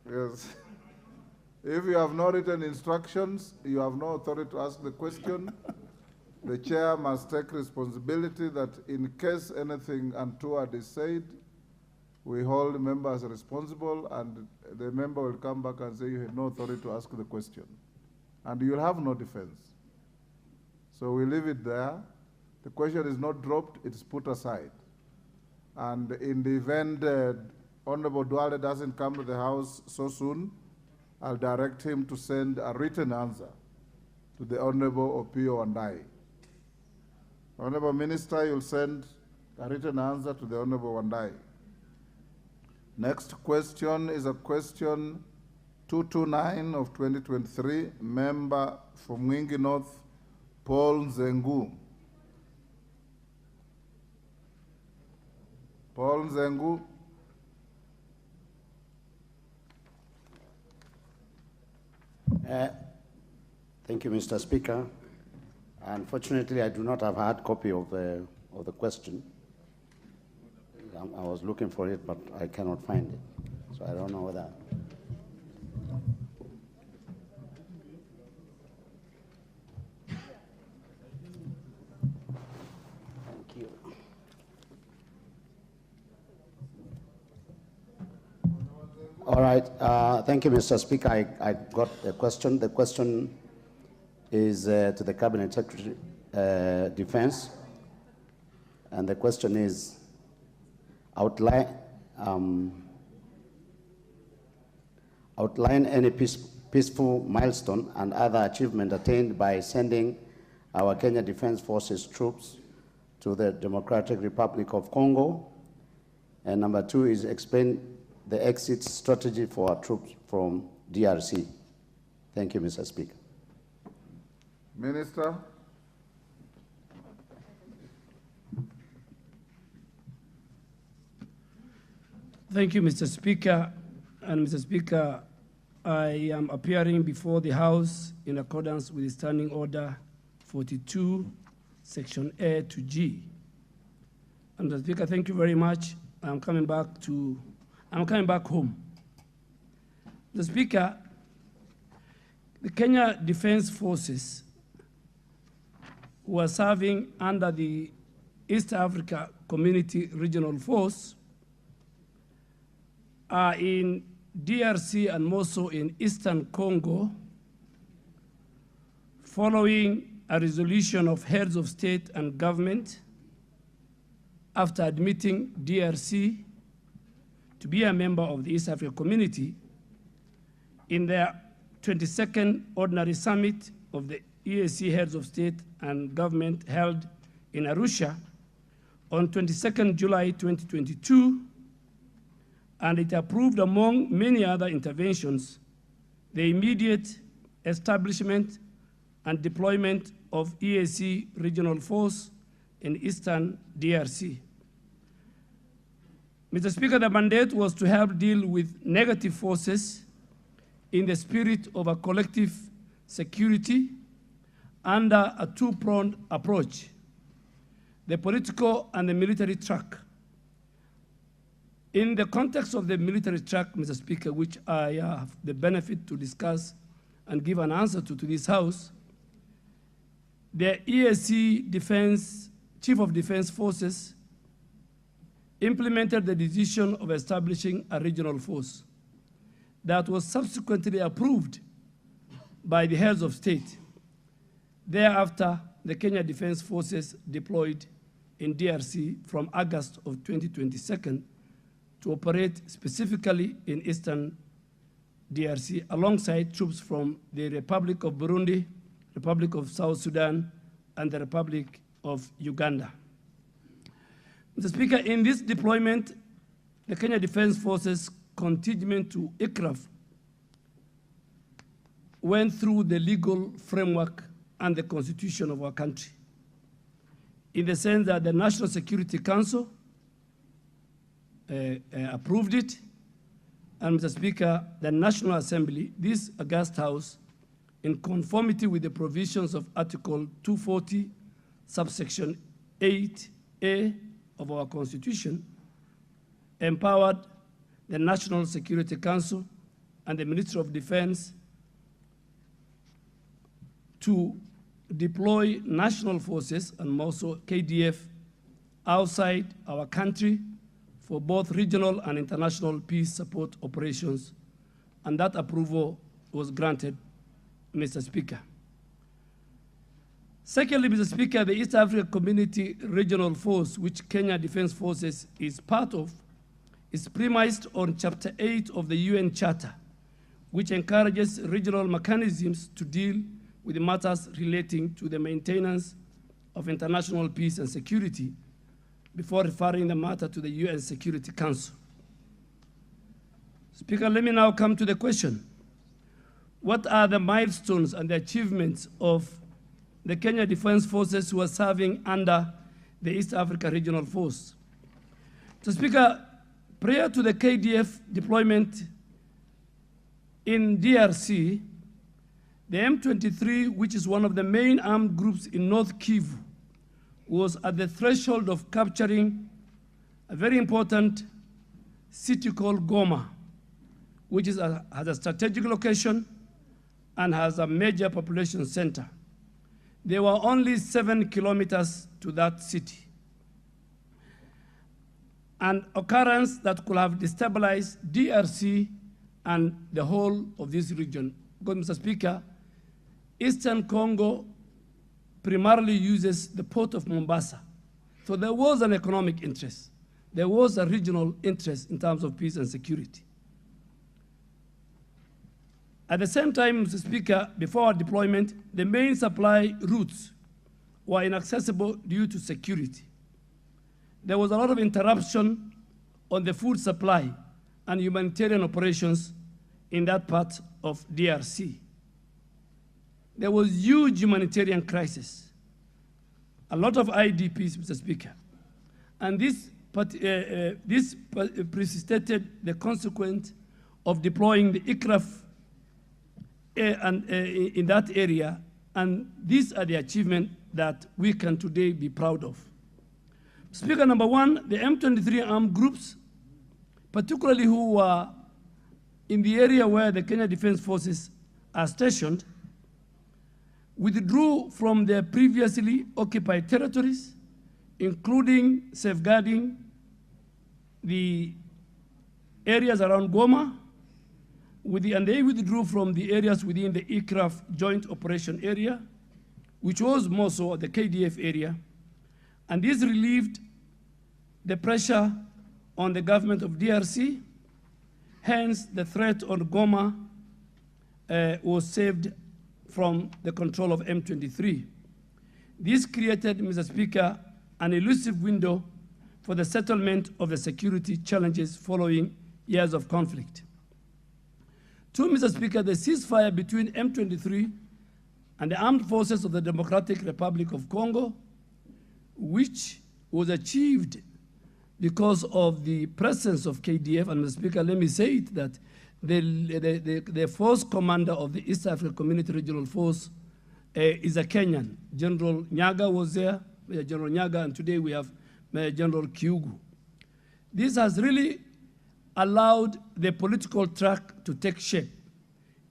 yes. If you have no written instructions, you have no authority to ask the question. The chair must take responsibility that in case anything untoward is said, we hold members responsible, and the member will come back and say you had no authority to ask the question. And you'll have no defense. So we leave it there. The question is not dropped, it's put aside. And in the event Honorable Duale doesn't come to the House so soon, I'll direct him to send a written answer to the Honorable Opio Andai. Honorable Minister, you'll send a written answer to the Honorable Andai. Next question is a question 229 of 2023, member from Mwingi North, Paul Nzengu. Paul Nzengu. Thank you, Mr. Speaker. Unfortunately, I do not have a hard copy of the question. I was looking for it, but I cannot find it. So I don't know whether. Thank you. All right. Thank you, Mr. Speaker. I got a question. The question is to the Cabinet Secretary, Defense. And the question is, outline any peaceful milestone and other achievement attained by sending our Kenya Defense Forces troops to the Democratic Republic of Congo. And number two is explain the exit strategy for our troops from DRC? Thank you, Mr. Speaker. Minister. Thank you, Mr. Speaker. And Mr. Speaker, I am appearing before the House in accordance with the Standing Order 42, Section A to G. And Mr. Speaker, thank you very much. I'm coming back home. Mr. Speaker, the Kenya Defense Forces who are serving under the East Africa Community Regional Force are in DRC and more so in Eastern Congo, following a resolution of heads of state and government after admitting DRC to be a member of the East Africa Community in their 22nd Ordinary Summit of the EAC Heads of State and Government held in Arusha on 22nd July 2022, and it approved, among many other interventions, the immediate establishment and deployment of EAC Regional Force in Eastern DRC. Mr. Speaker, the mandate was to help deal with negative forces in the spirit of a collective security under a two-pronged approach, the political and the military track. In the context of the military track, Mr. Speaker, which I have the benefit to discuss and give an answer to this House, the EAC Chief of Defense Forces implemented the decision of establishing a regional force that was subsequently approved by the heads of state. Thereafter, the Kenya Defense Forces deployed in DRC from August of 2022 to operate specifically in Eastern DRC alongside troops from the Republic of Burundi, Republic of South Sudan, and the Republic of Uganda. Mr. Speaker, in this deployment, the Kenya Defense Forces contingent to ICRAF went through the legal framework and the constitution of our country, in the sense that the National Security Council approved it, and Mr. Speaker, the National Assembly, this august House, in conformity with the provisions of Article 240, subsection 8A of our Constitution, empowered the National Security Council and the Ministry of Defense to deploy national forces and also KDF outside our country for both regional and international peace support operations, and that approval was granted, Mr. Speaker. Secondly, Mr. Speaker, the East Africa Community Regional Force, which Kenya Defense Forces is part of, is premised on Chapter 8 of the UN Charter, which encourages regional mechanisms to deal with matters relating to the maintenance of international peace and security before referring the matter to the UN Security Council. Speaker, let me now come to the question. What are the milestones and the achievements of the Kenya Defense Forces who are serving under the East Africa Regional Force? So, Speaker, prior to the KDF deployment in DRC, the M23, which is one of the main armed groups in North Kivu, was at the threshold of capturing a very important city called Goma, which has a strategic location and has a major population center. There were only 7 kilometers to that city. An occurrence that could have destabilized DRC and the whole of this region. Because, Mr. Speaker, Eastern Congo primarily uses the port of Mombasa. So there was an economic interest. There was a regional interest in terms of peace and security. At the same time, Mr. Speaker, before our deployment, the main supply routes were inaccessible due to security. There was a lot of interruption on the food supply and humanitarian operations in that part of DRC. There was huge humanitarian crisis, a lot of IDPs, Mr. Speaker, and this precipitated the consequence of deploying the ICRAF in that area, and these are the achievements that we can today be proud of. Speaker, number one, the M23 armed groups, particularly who were in the area where the Kenya Defense Forces are stationed, withdrew from their previously occupied territories, including safeguarding the areas around Goma, and they withdrew from the areas within the ICRAF joint operation area, which was more so the KDF area, and this relieved the pressure on the government of DRC. Hence, the threat on Goma was saved from the control of M23. This created, Mr. Speaker, an elusive window for the settlement of the security challenges following years of conflict. Two, Mr. Speaker, the ceasefire between M23 and the armed forces of the Democratic Republic of Congo, which was achieved because of the presence of KDF, and Mr. Speaker, let me say it, that the force commander of the East African Community Regional Force is a Kenyan. General Nyaga was there, Major General Nyaga, and today we have Major General Kiugu. This has really allowed the political track to take shape.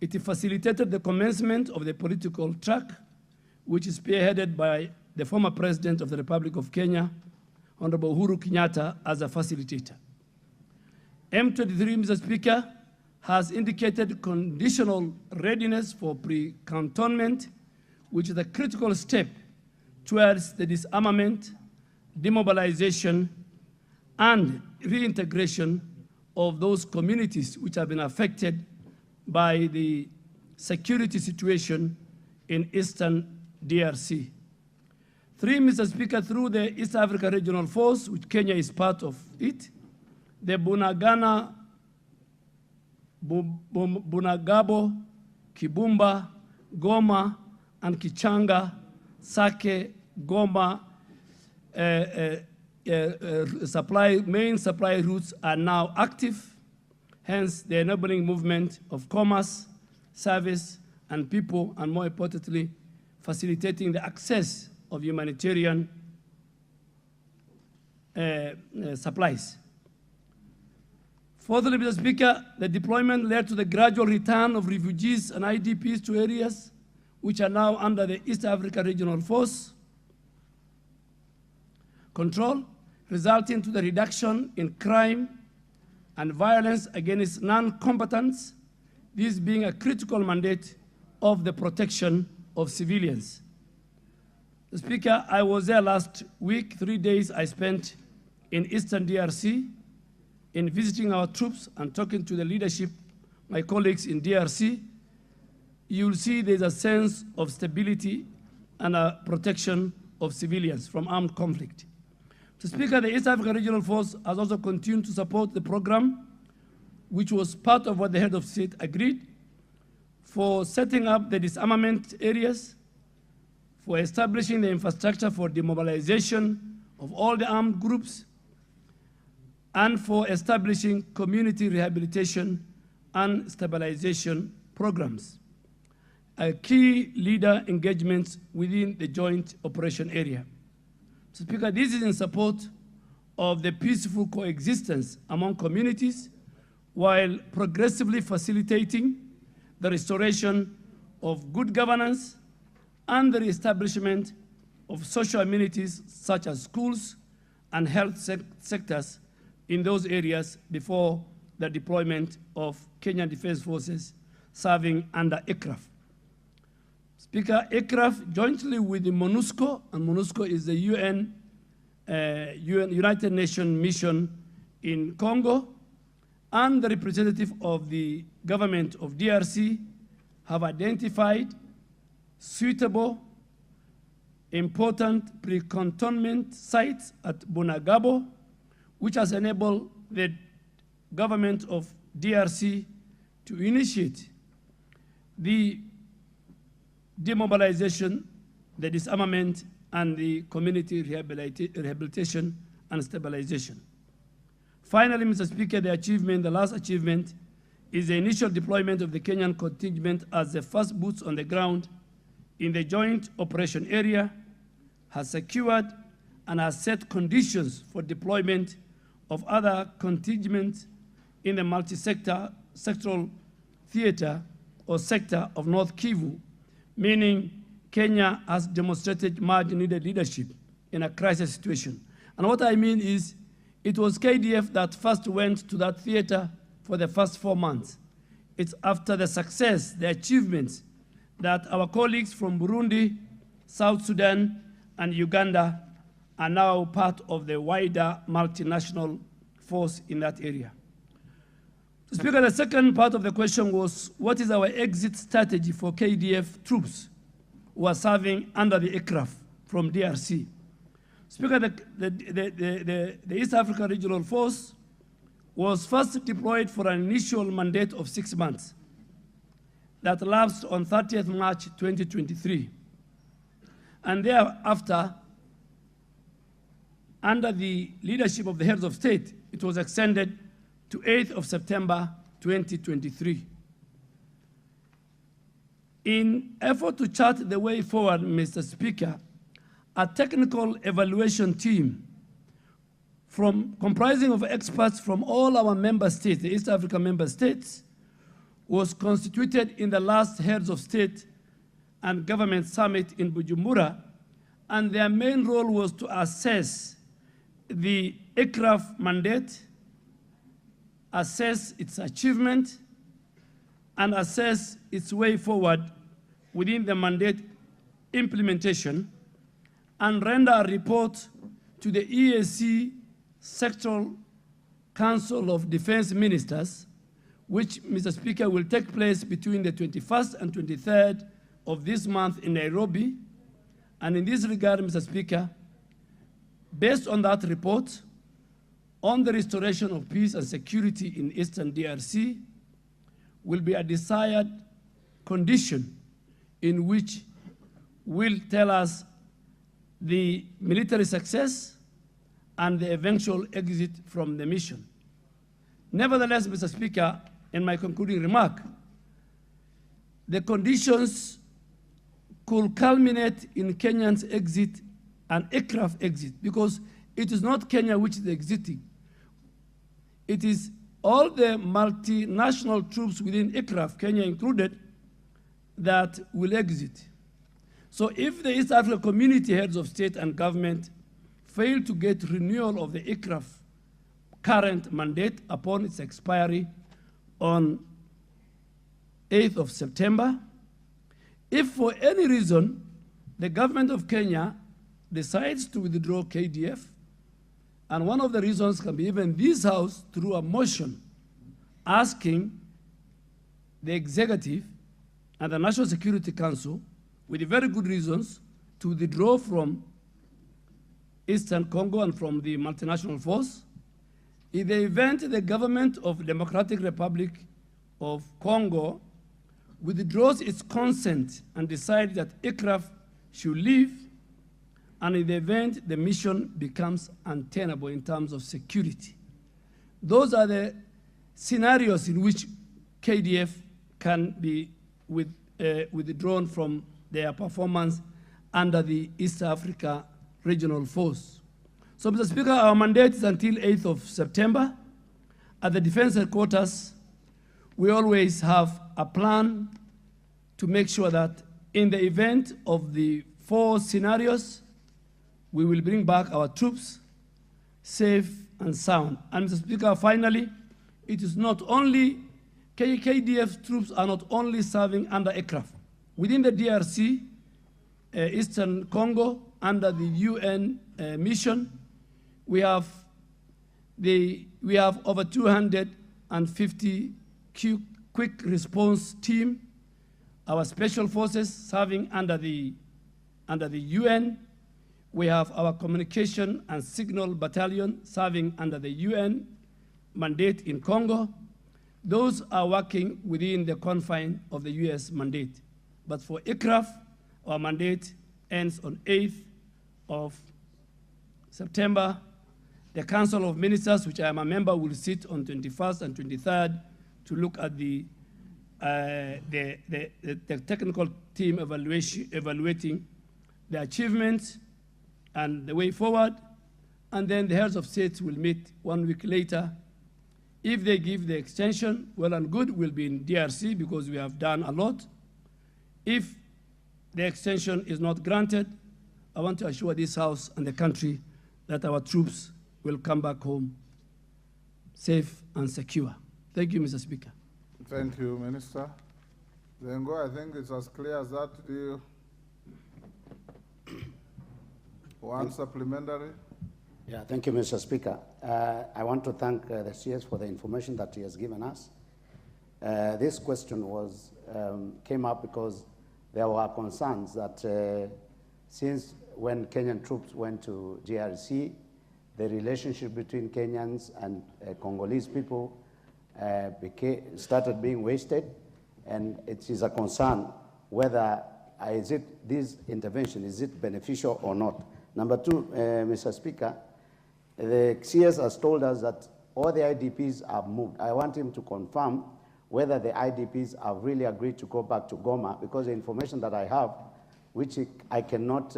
It facilitated the commencement of the political track, which is spearheaded by the former President of the Republic of Kenya, Honorable Uhuru Kenyatta, as a facilitator. M23, Mr. Speaker, has indicated conditional readiness for pre-cantonment, which is a critical step towards the disarmament, demobilization, and reintegration of those communities which have been affected by the security situation in eastern DRC. Three, Mr. Speaker, through the East Africa Regional Force, which Kenya is part of it, the Bunagana, Bunagabo, Kibumba, Goma, and Kichanga, Sake, Goma, main supply routes are now active, hence the enabling movement of commerce, service, and people, and more importantly, facilitating the access of humanitarian supplies. Furtherly, Mr. Speaker, the deployment led to the gradual return of refugees and IDPs to areas which are now under the East Africa Regional Force control, resulting to the reduction in crime and violence against non-combatants, this being a critical mandate of the protection of civilians. Mr. Speaker, I was there last week, 3 days I spent in Eastern DRC in visiting our troops and talking to the leadership, my colleagues in DRC. You'll see there's a sense of stability and a protection of civilians from armed conflict. Mr. Speaker, the East African Regional Force has also continued to support the program, which was part of what the head of state agreed, for setting up the disarmament areas, for establishing the infrastructure for demobilization of all the armed groups, and for establishing community rehabilitation and stabilization programs. A key leader engagements within the joint operation area. So, Speaker, this is in support of the peaceful coexistence among communities while progressively facilitating the restoration of good governance and the reestablishment of social amenities such as schools and health sectors in those areas before the deployment of Kenyan Defense Forces serving under ICRAF. Speaker, ICRAF jointly with the MONUSCO, and MONUSCO is the United Nations mission in Congo, and the representative of the government of DRC have identified suitable, important pre-cantonment sites at Bunagabo, which has enabled the government of DRC to initiate the demobilization, the disarmament, and the community rehabilitation and stabilization. Finally, Mr. Speaker, the last achievement is the initial deployment of the Kenyan contingent as the first boots on the ground in the joint operation area, has secured and has set conditions for deployment of other contingents in the sectoral theater or sector of North Kivu, meaning Kenya has demonstrated much needed leadership in a crisis situation. And what I mean is, it was KDF that first went to that theater for the first 4 months. It's after the success, the achievements, that our colleagues from Burundi, South Sudan, and Uganda are now part of the wider multinational force in that area. Speaker, the second part of the question was, what is our exit strategy for KDF troops who are serving under the aircraft from DRC? Speaker, the East African Regional Force was first deployed for an initial mandate of 6 months that lapsed on 30th March 2023. And thereafter, under the leadership of the heads of state, it was extended to 8th of September 2023. In effort to chart the way forward, Mr. Speaker, a technical evaluation team comprising of experts from all our member states, the East African member states, was constituted in the last heads of state and government summit in Bujumbura, and their main role was to assess the aircraft mandate, assess its achievement, and assess its way forward within the mandate implementation, and render a report to the EAC Sectoral Council of Defense Ministers, which, Mr. Speaker, will take place between the 21st and 23rd of this month in Nairobi. And in this regard, Mr. Speaker, based on that report, on the restoration of peace and security in Eastern DRC, will be a desired condition in which will tell us the military success and the eventual exit from the mission. Nevertheless, Mr. Speaker, in my concluding remark, the conditions could culminate in Kenya's exit, an aircraft exit, because it is not Kenya which is exiting. It is all the multinational troops within aircraft, Kenya included, that will exit. So if the East African community heads of state and government fail to get renewal of the aircraft current mandate upon its expiry on 8th of September, if for any reason the government of Kenya decides to withdraw KDF, and one of the reasons can be even this House through a motion asking the executive and the National Security Council, with very good reasons, to withdraw from Eastern Congo and from the multinational force. In the event the government of Democratic Republic of Congo withdraws its consent and decides that aircraft should leave, and in the event the mission becomes untenable in terms of security. Those are the scenarios in which KDF can be withdrawn from their performance under the East Africa Regional Force. So, Mr. Speaker, our mandate is until 8th of September. At the Defense Headquarters, we always have a plan to make sure that in the event of the 4 scenarios, we will bring back our troops safe and sound. And Mr. Speaker, finally, it is not only, KDF troops are not only serving under aircraft. Within the DRC, Eastern Congo, under the UN mission, we have over 250 quick response team, our special forces serving under the UN. We have our communication and signal battalion serving under the UN mandate in Congo, those are working within the confine of the US mandate. But for ICRAF, our mandate ends on 8th of September. The Council of Ministers, which I am a member, will sit on 21st and 23rd to look at the technical team evaluating the achievements and the way forward. And then the heads of states will meet 1 week later. If they give the extension, well and good, we'll be in DRC because we have done a lot. If the extension is not granted, I want to assure this House and the country that our troops will come back home safe and secure. Thank you, Mr. Speaker. Thank you, Minister. Zengo, I think it's as clear as that. Do you want supplementary? Yeah, thank you, Mr. Speaker. I want to thank the CS for the information that he has given us. This question came up because there were concerns that since when Kenyan troops went to DRC, the relationship between Kenyans and Congolese people started being wasted, and it is a concern whether this intervention, is it beneficial or not? Number two, Mr. Speaker, the CS has told us that all the IDPs are moved. I want him to confirm whether the IDPs have really agreed to go back to Goma, because the information that I have, which I cannot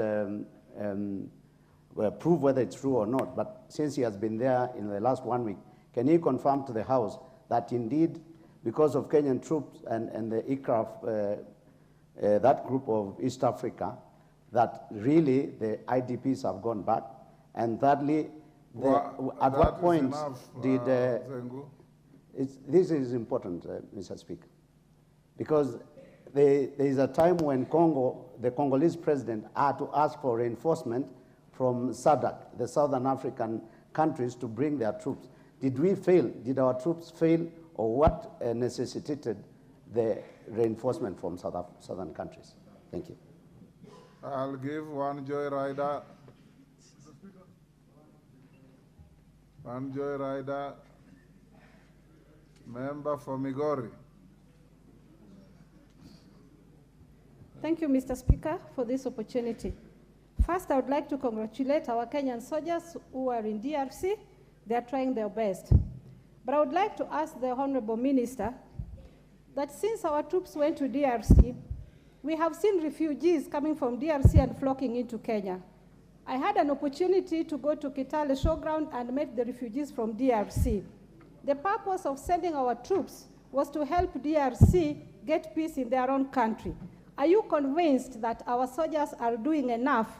prove whether it's true or not, but since he has been there in the last 1 week, can he confirm to the House that indeed, because of Kenyan troops and the ICRAF, that group of East Africa, that really the IDPs have gone back? And thirdly, at what point did... this is important, Mr. Speaker, because there is a time when the Congolese president had to ask for reinforcement from SADC, the Southern African countries, to bring their troops. Did we fail? Did our troops fail? Or what necessitated the reinforcement from southern countries? Thank you. I'll give one joyrider. One joyrider. Member for Migori. Thank you, Mr. Speaker, for this opportunity. First, I would like to congratulate our Kenyan soldiers who are in DRC. They are trying their best. But I would like to ask the Honorable Minister that since our troops went to DRC, we have seen refugees coming from DRC and flocking into Kenya. I had an opportunity to go to Kitale Showground and meet the refugees from DRC. The purpose of sending our troops was to help DRC get peace in their own country. Are you convinced that our soldiers are doing enough?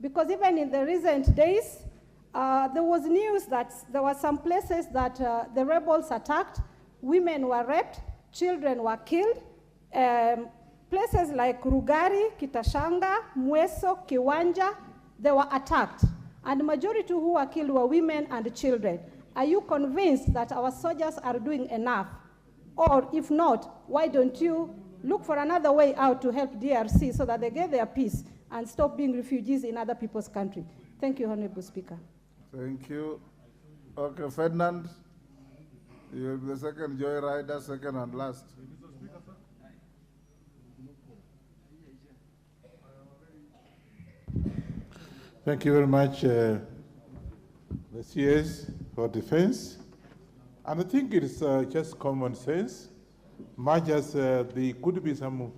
Because even in the recent days, there was news that there were some places that the rebels attacked, women were raped, children were killed. Places like Rugari, Kitashanga, Mweso, Kiwanja, they were attacked. And the majority who were killed were women and children. Are you convinced that our soldiers are doing enough? Or if not, why don't you look for another way out to help DRC so that they get their peace and stop being refugees in other people's country? Thank you, Honorable Speaker. Thank you. Okay, Ferdinand, you're the second joyrider, second and last. Thank you very much, the CS for defense. And I think it's just common sense, much as there could be some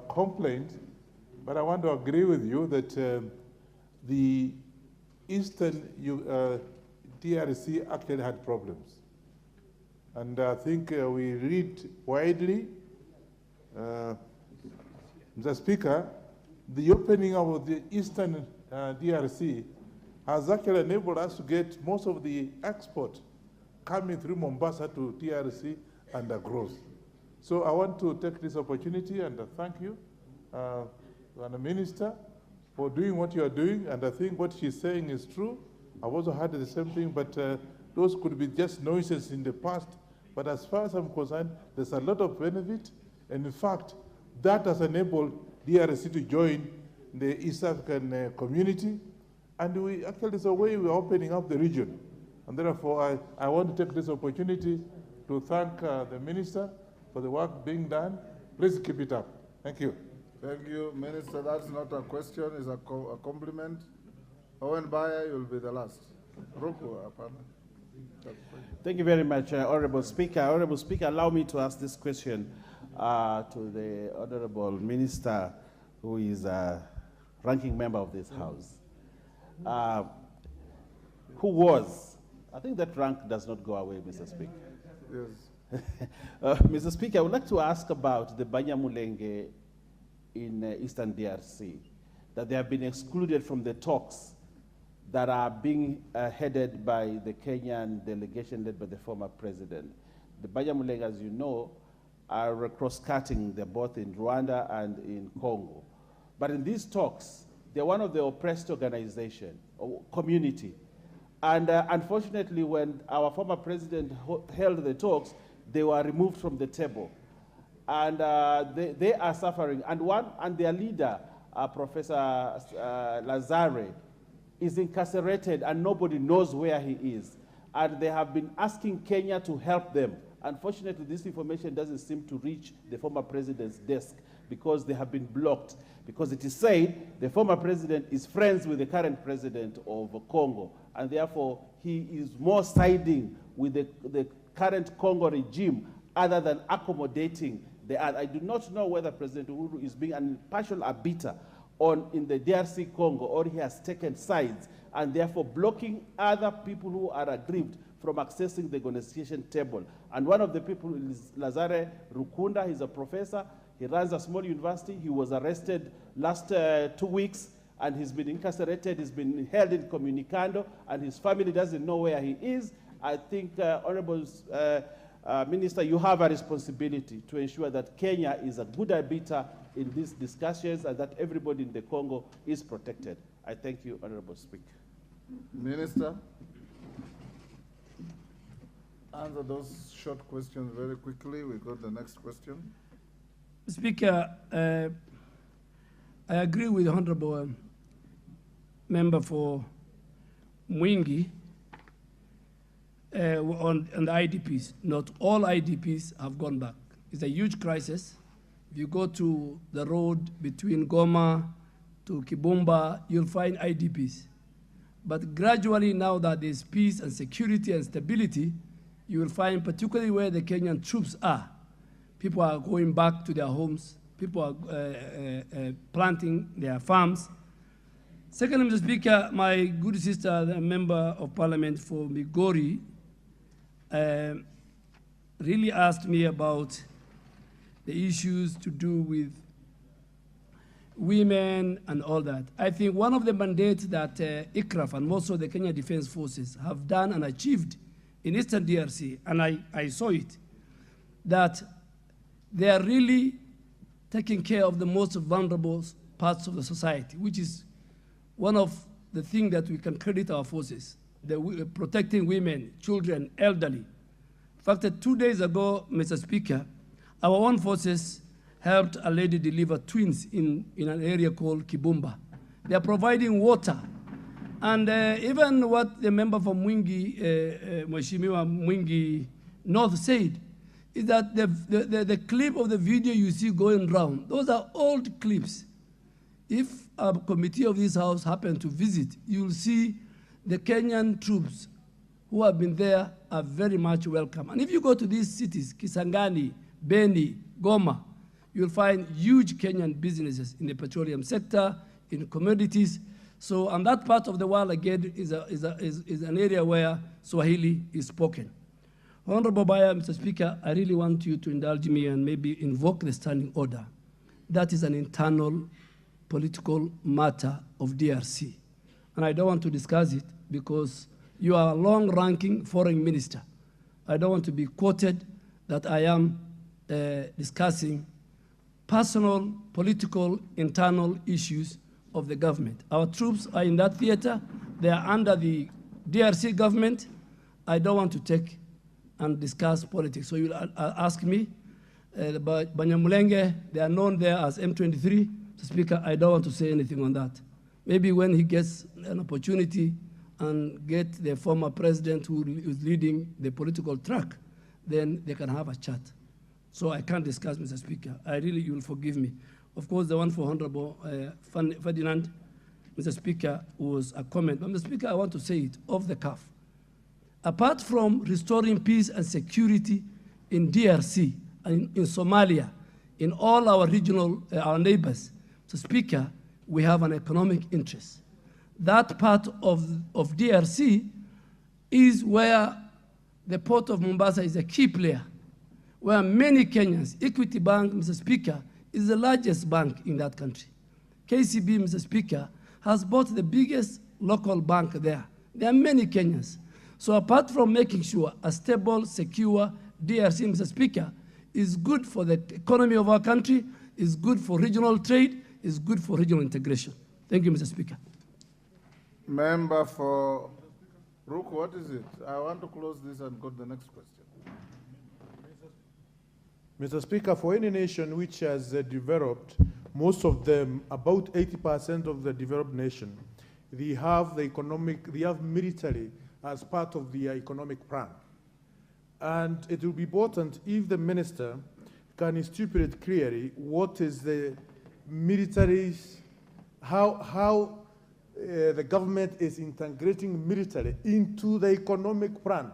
complaint, but I want to agree with you that the Eastern DRC actually had problems. And I think we read widely, Mr. Speaker, the opening of the Eastern DRC has actually enabled us to get most of the export coming through Mombasa to DRC and growth. So I want to take this opportunity and thank you, the Minister, for doing what you are doing, and I think what she's saying is true. I've also heard the same thing, but those could be just noises in the past. But as far as I'm concerned, there's a lot of benefit, and in fact, that has enabled DRC to join the East African community, and we actually, it's a way we're opening up the region. And therefore, I want to take this opportunity to thank the Minister for the work being done. Please keep it up. Thank you. Thank you, Minister. That's not a question, it's a compliment. Owen Baya, you'll be the last. Ruku, Thank you very much, Honorable Speaker. Honorable Speaker, allow me to ask this question to the Honorable Minister, who is a ranking member of this House. Who was, I think that rank does not go away, Mr. Speaker. Yes. Mr. Speaker, I would like to ask about the Banyamulenge in Eastern DRC, that they have been excluded from the talks that are being headed by the Kenyan delegation led by the former president. The Banyamulenge, as you know, are cross-cutting. They're both in Rwanda and in Congo. But in these talks, they're one of the oppressed organization, or community. And unfortunately, when our former president held the talks, they were removed from the table. And they are suffering. And their leader, Professor Lazare, is incarcerated and nobody knows where he is. And they have been asking Kenya to help them. Unfortunately, this information doesn't seem to reach the former president's desk because they have been blocked. Because it is said the former president is friends with the current president of Congo, and therefore he is more siding with the current Congo regime other than accommodating the other. I do not know whether President Uhuru is being an impartial arbiter in the DRC Congo, or he has taken sides and therefore blocking other people who are aggrieved from accessing the negotiation table. And one of the people is Lazare Rukunda. He's a professor. He runs a small university. He was arrested last 2 weeks, and he's been incarcerated. He's been held in Comunicando, and his family doesn't know where he is. I think, Honorable Minister, you have a responsibility to ensure that Kenya is a good arbiter in these discussions and that everybody in the Congo is protected. I thank you, Honorable Speaker. Minister, answer those short questions very quickly. We got the next question. Speaker, I agree with the Honorable Member for Mwingi on the IDPs. Not all IDPs have gone back. It's a huge crisis. If you go to the road between Goma to Kibumba, you'll find IDPs. But gradually, now that there's peace and security and stability, you will find, particularly where the Kenyan troops are, people are going back to their homes. People are planting their farms. Secondly, Mr. Speaker, my good sister, the member of parliament for Migori, really asked me about the issues to do with women and all that. I think one of the mandates that ICRAF and also the Kenya Defense Forces have done and achieved in Eastern DRC, and I saw it, that they are really taking care of the most vulnerable parts of the society, which is one of the things that we can credit our forces, protecting women, children, elderly. In fact, 2 days ago, Mr. Speaker, our own forces helped a lady deliver twins in an area called Kibumba. They are providing water. And even what the member from Mwingi, Mheshimiwa Mwingi North said, is that the clip of the video you see going round, those are old clips. If a committee of this House happen to visit, you'll see the Kenyan troops who have been there are very much welcome. And if you go to these cities, Kisangani, Beni, Goma, you'll find huge Kenyan businesses in the petroleum sector, in commodities. So, and that part of the world, again, is an area where Swahili is spoken. Honorable Baya, Mr. Speaker, I really want you to indulge me and maybe invoke the standing order. That is an internal political matter of DRC. And I don't want to discuss it because you are a long-ranking foreign minister. I don't want to be quoted that I am discussing personal, political, internal issues of the government. Our troops are in that theater. They are under the DRC government. I don't want to take and discuss politics. So you'll ask me about Banyamulenge. They are known there as M23. Speaker, I don't want to say anything on that. Maybe when he gets an opportunity, and get the former president who is leading the political track, then they can have a chat. So I can't discuss, Mr. Speaker. You will forgive me. Of course, the one for Honorable Ferdinand, Mr. Speaker, was a comment. But Mr. Speaker, I want to say it off the cuff. Apart from restoring peace and security in DRC, in Somalia, in all our regional, our neighbors, Mr. Speaker, we have an economic interest. That part of DRC is where the port of Mombasa is a key player, where many Kenyans, Equity Bank, Mr. Speaker, is the largest bank in that country. KCB, Mr. Speaker, has bought the biggest local bank there. There are many Kenyans. So apart from making sure a stable, secure DRC, Mr. Speaker, is good for the economy of our country, is good for regional trade, is good for regional integration. Thank you, Mr. Speaker. Member for Ruku, what is it? I want to close this and go to the next question. Mr. Speaker, for any nation which has developed, most of them, about 80% of the developed nation, they have military as part of the economic plan. And it will be important if the minister can stipulate clearly what is the military's, how the government is integrating military into the economic plan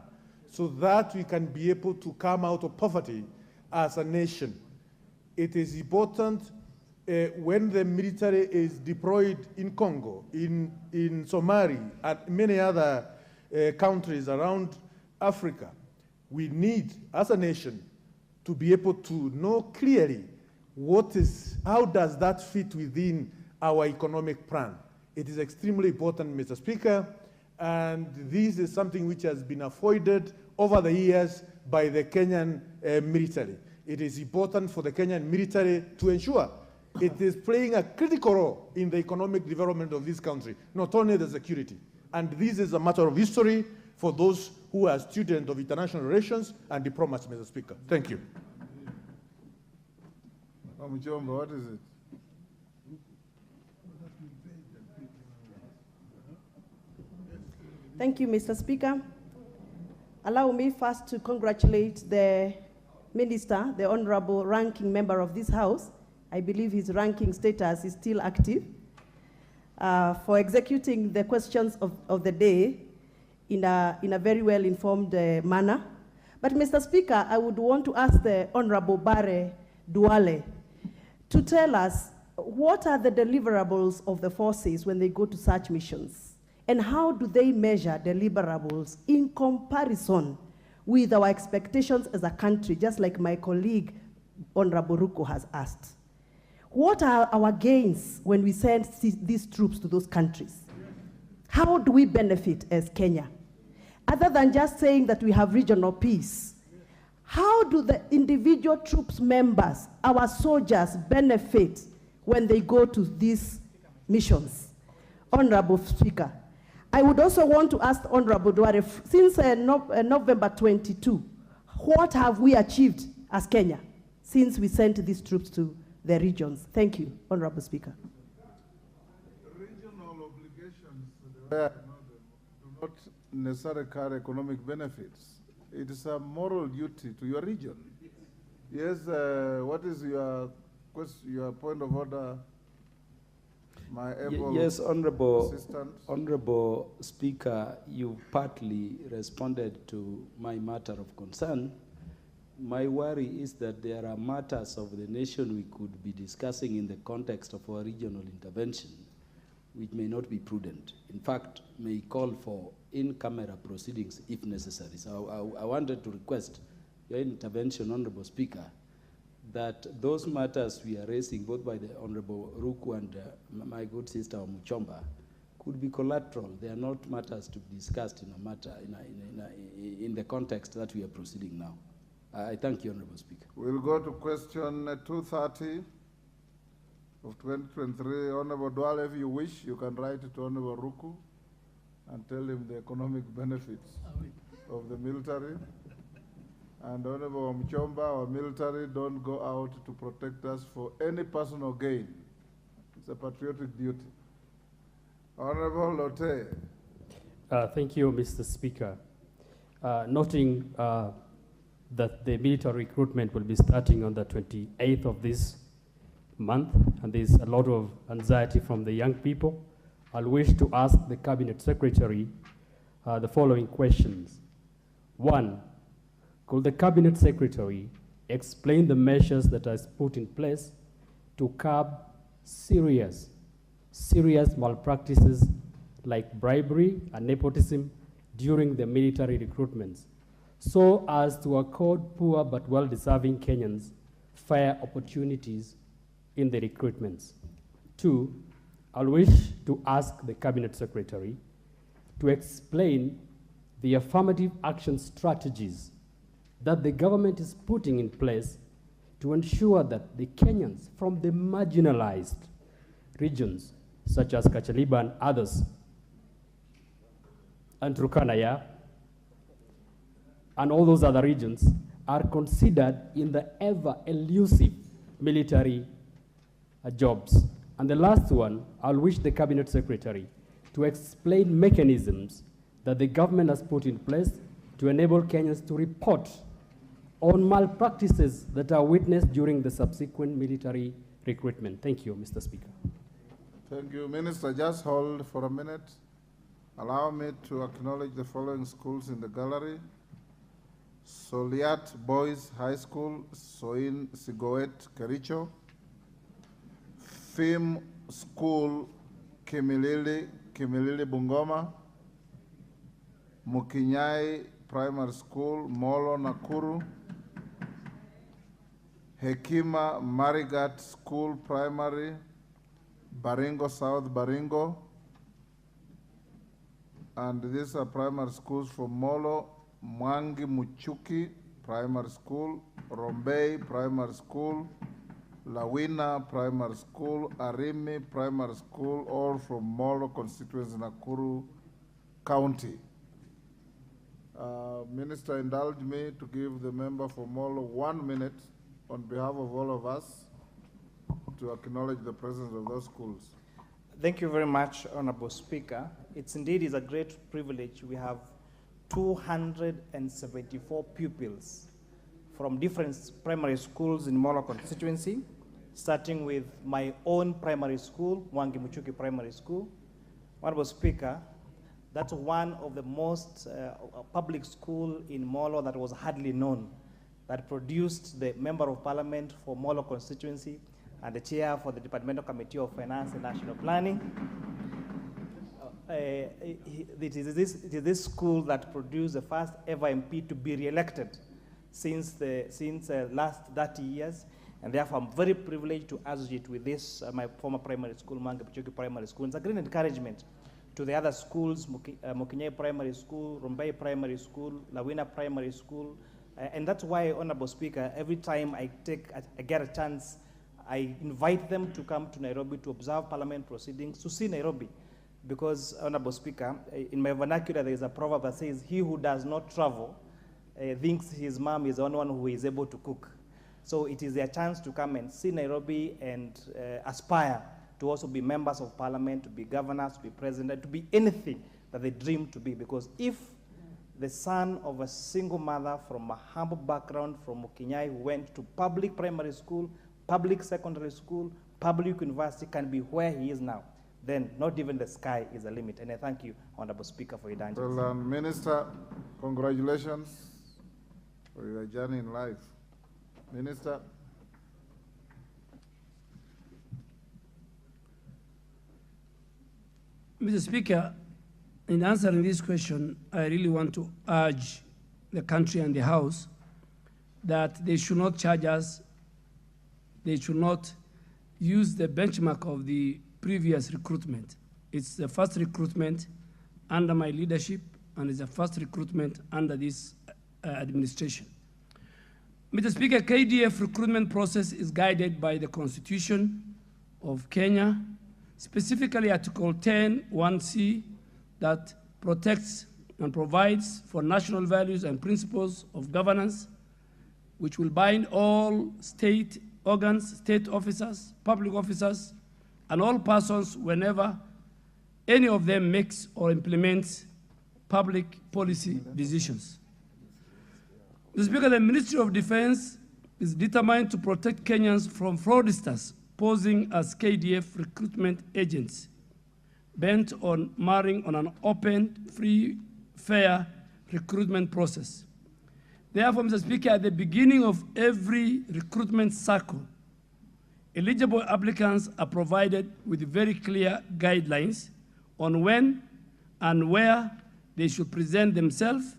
so that we can be able to come out of poverty as a nation. It is important when the military is deployed in Congo, in Somalia, and many other countries around Africa, we need, as a nation, to be able to know clearly how does that fit within our economic plan. It is extremely important, Mr. Speaker, and this is something which has been avoided over the years by the Kenyan military. It is important for the Kenyan military to ensure it is playing a critical role in the economic development of this country, not only the security. And this is a matter of history for those who are students of international relations and diplomacy, Mr. Speaker. Thank you. Mchomba, what is it? Thank you, Mr. Speaker. Allow me first to congratulate the Minister, the Honorable Ranking Member of this House. I believe his ranking status is still active, for executing the questions of the day in a very well-informed manner. But Mr. Speaker, I would want to ask the Honorable Bare Duale to tell us what are the deliverables of the forces when they go to such missions, and how do they measure deliverables in comparison with our expectations as a country, just like my colleague, Honorable Ruku, has asked. What are our gains when we send these troops to those countries? How do we benefit as Kenya? Other than just saying that we have regional peace, how do the individual troops members, our soldiers, benefit when they go to these missions? Honorable Speaker, I would also want to ask Honorable Duare, since November 22, what have we achieved as Kenya since we sent these troops to the regions? Thank you, Honorable Speaker. Regional obligations do not necessarily carry economic benefits. It is a moral duty to your region. Yes, what is your point of order? Yes, Honorable Speaker, you partly responded to my matter of concern. My worry is that there are matters of the nation we could be discussing in the context of our regional intervention, which may not be prudent. In fact, may call for in-camera proceedings if necessary. So I wanted to request your intervention, Honorable Speaker, that those matters we are raising, both by the Honorable Ruku and my good sister Muchomba, could be collateral. They are not matters to be discussed in the context that we are proceeding now. I thank you, Honorable Speaker. We'll go to question 230 of 2023. Honorable Duale, if you wish, you can write it to Honorable Ruku and tell him the economic benefits of the military. And Honorable Mchomba, our military don't go out to protect us for any personal gain. It's a patriotic duty. Honorable Lotte. Thank you, Mr. Speaker. Noting that the military recruitment will be starting on the 28th of this month, and there's a lot of anxiety from the young people, I'll wish to ask the Cabinet Secretary the following questions. One, could the Cabinet Secretary explain the measures that are put in place to curb serious malpractices like bribery and nepotism during the military recruitments, so as to accord poor but well-deserving Kenyans fair opportunities in the recruitments. Two, I wish to ask the Cabinet Secretary to explain the affirmative action strategies that the government is putting in place to ensure that the Kenyans from the marginalized regions, such as Kachaliba and others, and Turkana, and all those other regions, are considered in the ever-elusive military jobs. And the last one, I'll wish the Cabinet Secretary to explain mechanisms that the government has put in place to enable Kenyans to report on malpractices that are witnessed during the subsequent military recruitment. Thank you, Mr. Speaker. Thank you, Minister. Just hold for a minute. Allow me to acknowledge the following schools in the gallery. Soliat Boys High School, Soin Sigoet, Kericho. FIM School, Kimilili, Bungoma. Mukinyai Primary School, Molo, Nakuru. Hekima Marigat School Primary, Baringo South, Baringo. And these are primary schools from Molo, Mwangi Muchuki Primary School, Rombei Primary School, Lawina Primary School, Arimi Primary School, all from Molo constituency, Nakuru County. Minister, indulge me to give the member for Molo 1 minute on behalf of all of us to acknowledge the presence of those schools. Thank you very much, Honorable Speaker. It's indeed is a great privilege. We have 274 pupils from different primary schools in Molo constituency, starting with my own primary school, Mwangi Muchuki Primary School. Honorable Speaker, that's one of the most public school in Molo that was hardly known, that produced the Member of Parliament for Molo constituency and the chair for the Departmental Committee of Finance and National Planning. It is this school that produced the first ever MP to be re-elected since last 30 years, and therefore I'm very privileged to associate with this, my former primary school, Mwangi Muchuki Primary School. It's a great encouragement to the other schools, Mukinyai Primary School, Rombei Primary School, Lawina Primary School, and that's why, Honorable Speaker, every time I get a chance, I invite them to come to Nairobi to observe Parliament proceedings, to see Nairobi. Because, Honorable Speaker, in my vernacular, there is a proverb that says, he who does not travel thinks his mom is the only one who is able to cook. So it is their chance to come and see Nairobi and aspire to also be members of Parliament, to be governors, to be president, to be anything that they dream to be. Because if the son of a single mother from a humble background from Mukinyai who went to public primary school, public secondary school, public university can be where he is now, then not even the sky is a limit. And I thank you, Honorable Speaker, for your indulgence. Well, Minister, congratulations for your journey in life. Minister. Mr. Speaker, in answering this question, I really want to urge the country and the House that they should not charge us, they should not use the benchmark of the previous recruitment. It's the first recruitment under my leadership, and it's the first recruitment under this administration. Mr. Speaker, KDF recruitment process is guided by the Constitution of Kenya, specifically Article 10(1)(c) that protects and provides for national values and principles of governance, which will bind all state organs, state officers, public officers, and all persons whenever any of them makes or implements public policy decisions. Mr. Speaker, the Ministry of Defense is determined to protect Kenyans from fraudsters posing as KDF recruitment agents, bent on marrying on an open, free, fair recruitment process. Therefore, Mr. Speaker, at the beginning of every recruitment cycle, eligible applicants are provided with very clear guidelines on when and where they should present themselves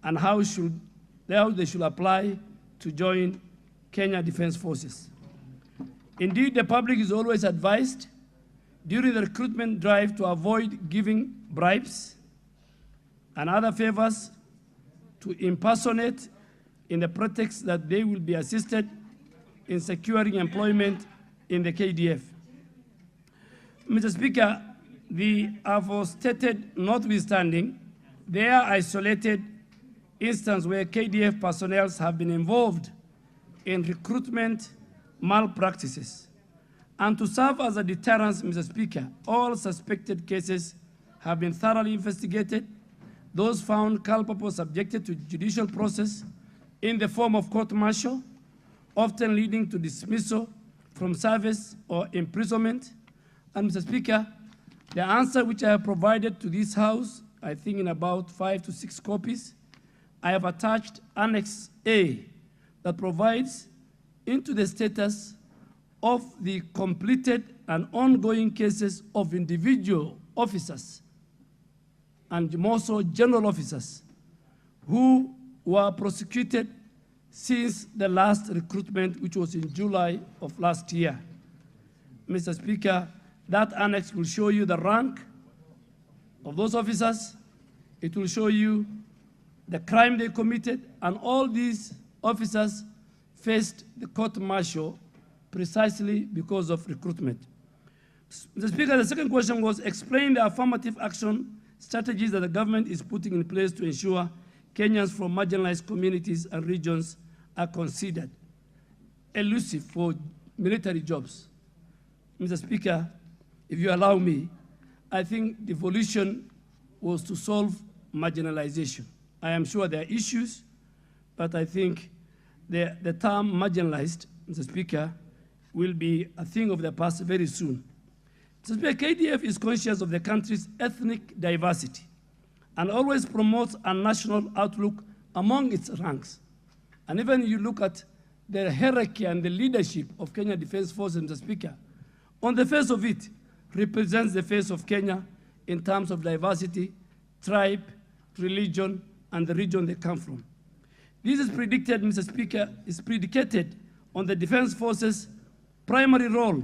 and how they should apply to join Kenya Defense Forces. Indeed, the public is always advised during the recruitment drive to avoid giving bribes and other favors to impersonate in the pretext that they will be assisted in securing employment in the KDF. Mr. Speaker, the aforestated notwithstanding, there are isolated instances where KDF personnel have been involved in recruitment malpractices. And to serve as a deterrence, Mr. Speaker, all suspected cases have been thoroughly investigated, those found culpable subjected to judicial process in the form of court-martial, often leading to dismissal from service or imprisonment. And Mr. Speaker, the answer which I have provided to this House, I think in about 5 to 6 copies, I have attached Annex A that provides into the status of the completed and ongoing cases of individual officers and more so general officers who were prosecuted since the last recruitment, which was in July of last year. Mr. Speaker, that annex will show you the rank of those officers. It will show you the crime they committed, and all these officers faced the court-martial precisely because of recruitment. Mr. Speaker, the second question was explain the affirmative action strategies that the government is putting in place to ensure Kenyans from marginalized communities and regions are considered elusive for military jobs. Mr. Speaker, if you allow me, I think the evolution was to solve marginalization. I am sure there are issues, but I think the term marginalized, Mr. Speaker, will be a thing of the past very soon. Mr. Speaker, KDF is conscious of the country's ethnic diversity and always promotes a national outlook among its ranks. And even you look at the hierarchy and the leadership of Kenya Defense Forces, Mr. Speaker, on the face of it, represents the face of Kenya in terms of diversity, tribe, religion, and the region they come from. This is predicted, Mr. Speaker, is predicated on the Defense Forces' primary role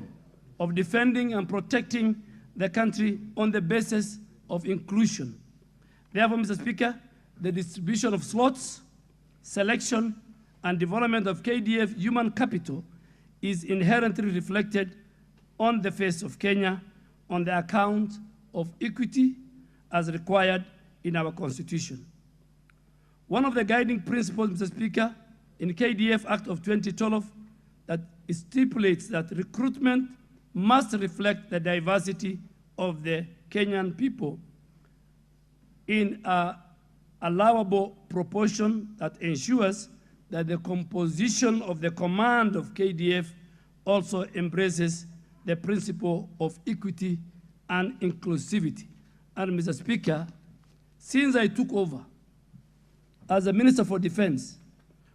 of defending and protecting the country on the basis of inclusion. Therefore, Mr. Speaker, the distribution of slots, selection, and development of KDF human capital is inherently reflected on the face of Kenya on the account of equity as required in our Constitution. One of the guiding principles, Mr. Speaker, in KDF Act of 2012 that stipulates that recruitment must reflect the diversity of the Kenyan people in an allowable proportion that ensures that the composition of the command of KDF also embraces the principle of equity and inclusivity. And Mr. Speaker, since I took over as a Minister for Defense,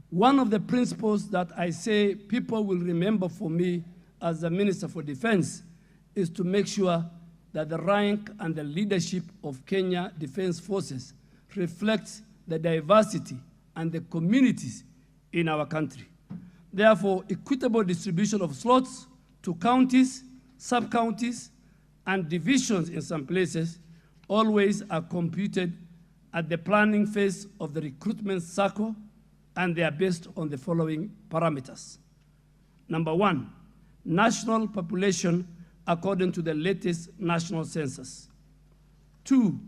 one of the principles that I say people will remember for me as the Minister for Defense is to make sure that the rank and the leadership of Kenya Defense Forces reflects the diversity and the communities in our country. Therefore, equitable distribution of slots to counties, sub-counties, and divisions in some places always are computed at the planning phase of the recruitment cycle, and they are based on the following parameters. Number one, national population according to the latest national census. Two,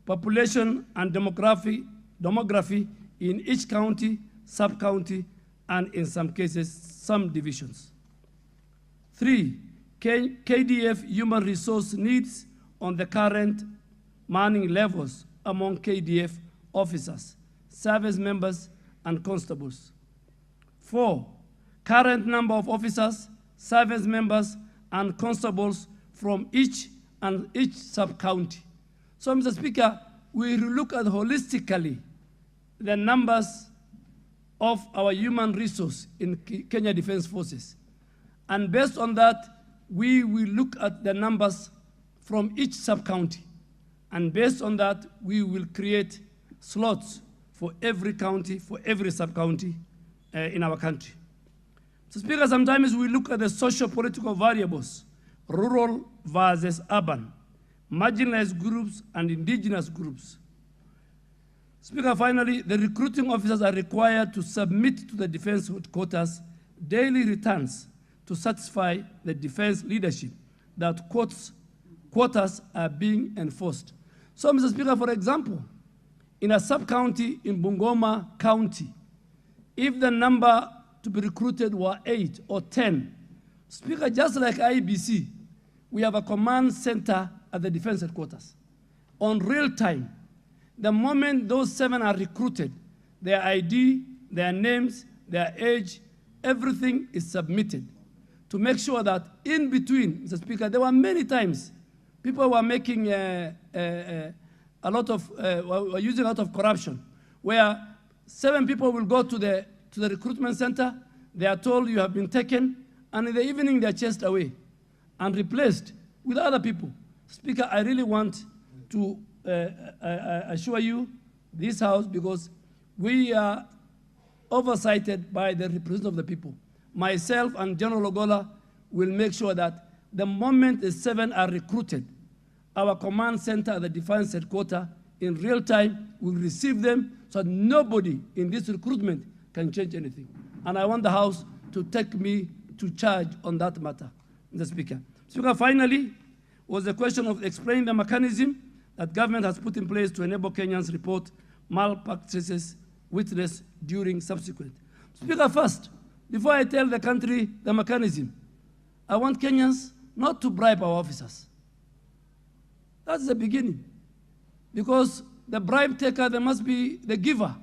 population and demography in each county, sub-county, and in some cases, some divisions. Three, KDF human resource needs on the current manning levels among KDF officers, service members, and constables. 4, current number of officers, service members, and constables from each sub-county. So, Mr. Speaker, we look at holistically the numbers of our human resource in Kenya Defense Forces. And based on that, we will look at the numbers from each sub-county. And based on that, we will create slots for every county, for every sub-county in our country. So, Speaker, sometimes we look at the socio-political variables, rural versus urban, marginalized groups and indigenous groups. Speaker, finally, the recruiting officers are required to submit to the defense headquarters daily returns to satisfy the defense leadership that quotas are being enforced. So, Mr. Speaker, for example, in a sub-county in Bungoma County, if the number to be recruited were 8 or 10, Speaker, just like IBC, we have a command center at the defense headquarters. On real time, the moment those 7 are recruited, their ID, their names, their age, everything is submitted to make sure that in between, Mr. Speaker, there were many times people were making were using a lot of corruption, where 7 people will go to the recruitment center, they are told you have been taken, and in the evening they are chased away and replaced with other people. Speaker, I really want to assure you, this House, because we are oversighted by the representative of the people. Myself and General Ogola will make sure that the moment the 7 are recruited, our command center at the defense headquarters in real time will receive them so that nobody in this recruitment can change anything. And I want the House to take me to charge on that matter, Mr. Speaker. Speaker, finally, was the question of explaining the mechanism that government has put in place to enable Kenyans report malpractices witnessed during subsequent. Speaker, first, before I tell the country the mechanism, I want Kenyans not to bribe our officers. That's the beginning. Because the bribe taker, there must be the giver.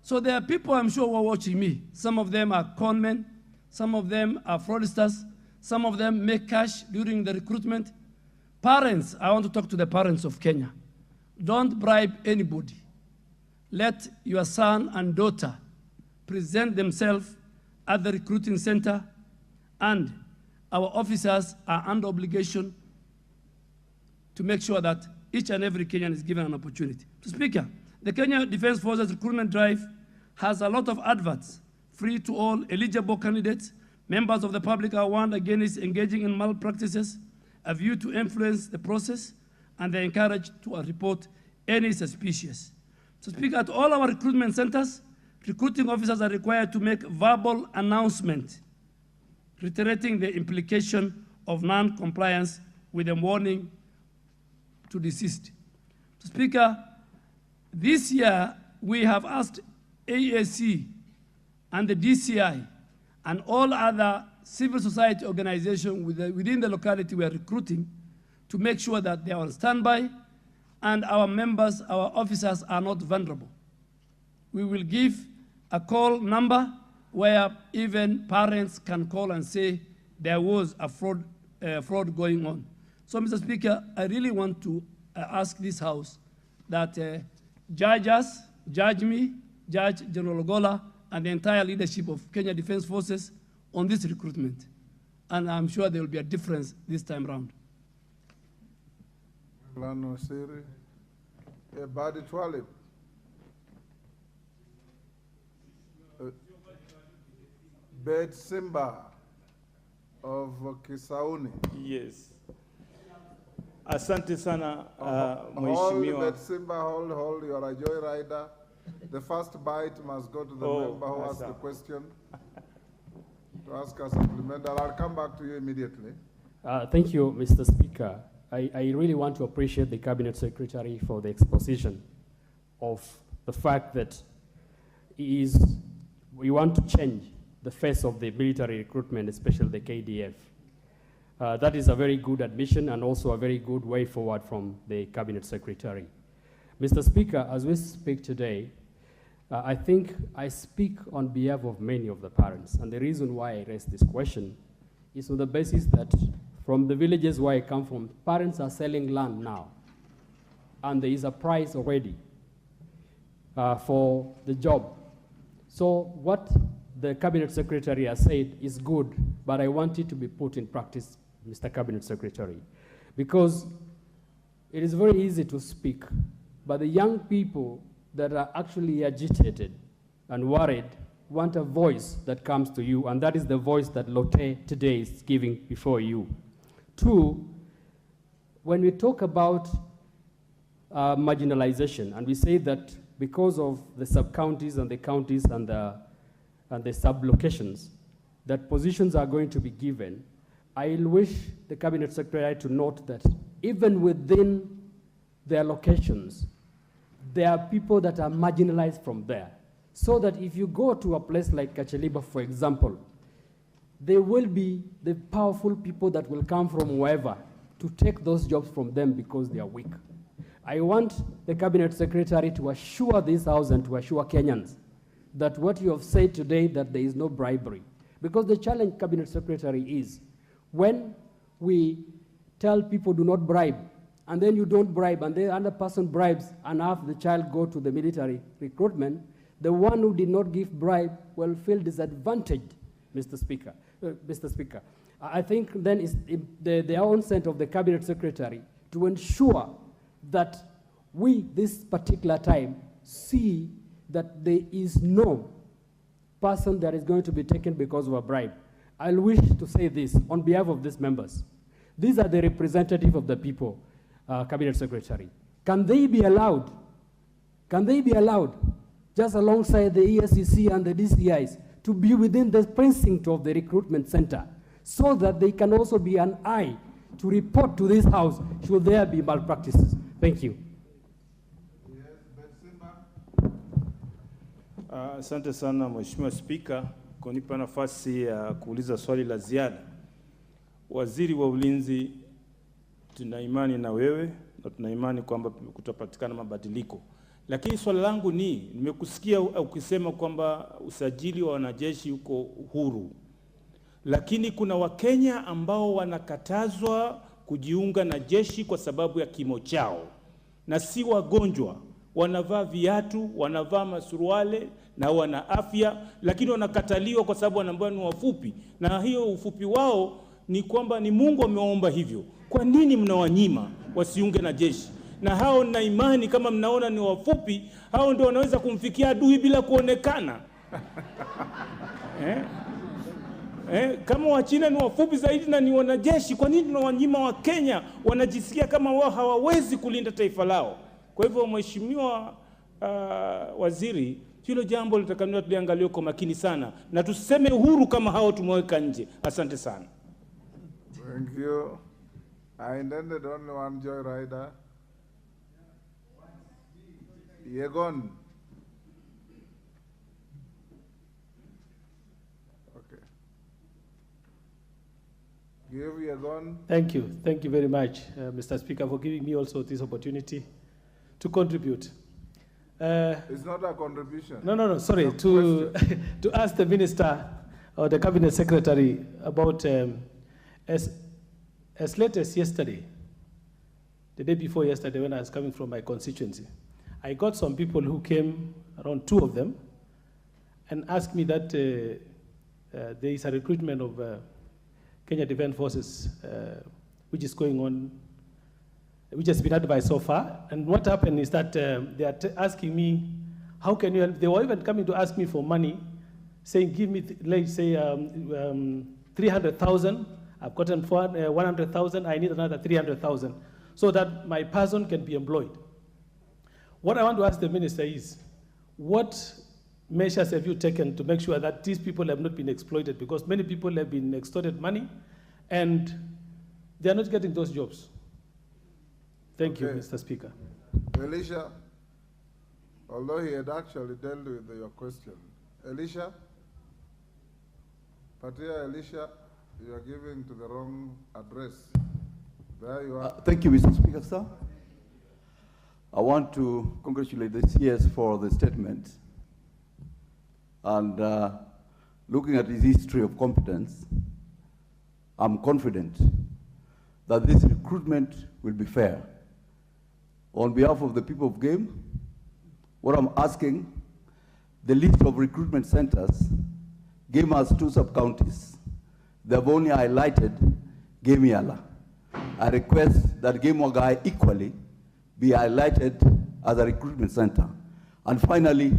So there are people, I'm sure, who are watching me. Some of them are conmen, some of them are fraudsters, some of them make cash during the recruitment. Parents, I want to talk to the parents of Kenya. Don't bribe anybody. Let your son and daughter present themselves at the recruiting center, and our officers are under obligation to make sure that each and every Kenyan is given an opportunity. Speaker, the Kenya Defense Forces recruitment drive has a lot of adverts, free to all eligible candidates. Members of the public are warned against engaging in malpractices, a view to influence the process, and they're encouraged to report any suspicious. So, Speaker, at all our recruitment centers, recruiting officers are required to make verbal announcement, reiterating the implication of non-compliance with a warning to desist. So, Speaker, this year we have asked AAC and the DCI and all other civil society organizations within the locality we are recruiting to make sure that they are on standby and our members, our officers are not vulnerable. We will give a call number where even parents can call and say there was a fraud going on. So, Mr. Speaker, I really want to ask this House that judge us, judge me, Judge General Ogola, and the entire leadership of Kenya Defense Forces on this recruitment. And I'm sure there will be a difference this time around. Lano Siri, Badi Twalib. Bed Simba of Kisauni. Yes. Asante sana, Hold Bed Simba, hold, you're a joyrider. The first bite must go to the member who asked the question to ask a supplemental. I'll come back to you immediately. Thank you, Mr. Speaker. I really want to appreciate the Cabinet Secretary for the exposition of the fact that we want to change the face of the military recruitment, especially the KDF. That is a very good admission and also a very good way forward from the Cabinet Secretary. Mr. Speaker, as we speak today, I think I speak on behalf of many of the parents. And the reason why I raise this question is on the basis that from the villages where I come from, parents are selling land now. And there is a price already for the job. So what the Cabinet Secretary has said is good, but I want it to be put in practice, Mr. Cabinet Secretary, because it is very easy to speak, but the young people that are actually agitated and worried want a voice that comes to you, and that is the voice that Lotte today is giving before you. Two, when we talk about marginalization, and we say that because of the sub-counties and the counties and the sub-locations, that positions are going to be given, I wish the Cabinet Secretary to note that even within their locations, there are people that are marginalized from there. So that if you go to a place like Kacheliba, for example, there will be the powerful people that will come from wherever to take those jobs from them because they are weak. I want the Cabinet Secretary to assure this House and to assure Kenyans that what you have said today, that there is no bribery. Because the challenge, Cabinet Secretary, is when we tell people do not bribe, and then you don't bribe, and the other person bribes, and have the child go to the military recruitment, the one who did not give bribe will feel disadvantaged, Mr. Speaker. I think then it's the onset of the Cabinet Secretary to ensure that we, this particular time, see that there is no person that is going to be taken because of a bribe. I wish to say this on behalf of these members. These are the representatives of the people, Cabinet Secretary. Can they be allowed? Can they be allowed, just alongside the ESCC and the DCIs, to be within the precinct of the recruitment center, so that they can also be an eye to report to this House should there be malpractices? Thank you. Asante sana Mheshimiwa Spika kunipa nafasi ya kuuliza swali la ziada. Waziri wa Ulinzi, tuna imani na wewe na tuna imani kwamba kutapatikana mabadiliko. Lakini swali langu ni, nimekusikia ukisema kwamba usajili wa wanajeshi uko huru. Lakini kuna Wakenya ambao wanakatazwa kujiunga na jeshi kwa sababu ya kimo chao. Na si wagonjwa, wanavaa viatu, wanavaa masuruale na wana afya, lakini wanakataliwa kwa sababu wanaambiwa ni wafupi. Na hiyo ufupi wao ni kwamba ni Mungu amewaomba hivyo. Kwa nini mnawanyima wasiunge na jeshi? Na hao na imani kama mnaona ni wafupi, hao ndio wanaweza kumfikia adui bila kuonekana. Kama Wachina ni wafupi zaidi na ni wanajeshi, kwa nini tunawanyima wa Kenya wanajisikia kama wao hawawezi kulinda taifa lao? Kwa hivyo Mheshimiwa Waziri, hilo jambo litakamiliwa tuliangalia kwa makini sana na tuseme uhuru kama hao tumeweka nje. Asante sana. Thank you. I intended only one joyrider. Yegon. Okay. Give Yegon. Thank you. Thank you very much, Mr. Speaker, for giving me also this opportunity to contribute. It's not a contribution. No, sorry, to ask the Minister or the Cabinet Secretary about, as late as yesterday, the day before yesterday when I was coming from my constituency, I got some people who came, around 2 of them, and asked me that there is a recruitment of Kenya Defence Forces, which is going on, which has been advised so far. And what happened is that they are asking me, how can you help? They were even coming to ask me for money, saying, give me, let's say, 300,000. I've gotten 100,000. I need another 300,000 so that my person can be employed. What I want to ask the Minister is, what measures have you taken to make sure that these people have not been exploited? Because many people have been extorted money and they are not getting those jobs. Thank you, Mr. Speaker. Elisha, although he had actually dealt with your question. Elisha? Patia Elisha, you are giving to the wrong address. There you are. Thank you, Mr. Speaker, sir. I want to congratulate the CS for the statement. And looking at his history of competence, I'm confident that this recruitment will be fair. On behalf of the people of Game, what I'm asking, the list of recruitment centers, Game has 2 sub-counties. They've only highlighted Game Yala. I request that Game Wagai equally be highlighted as a recruitment center. And finally,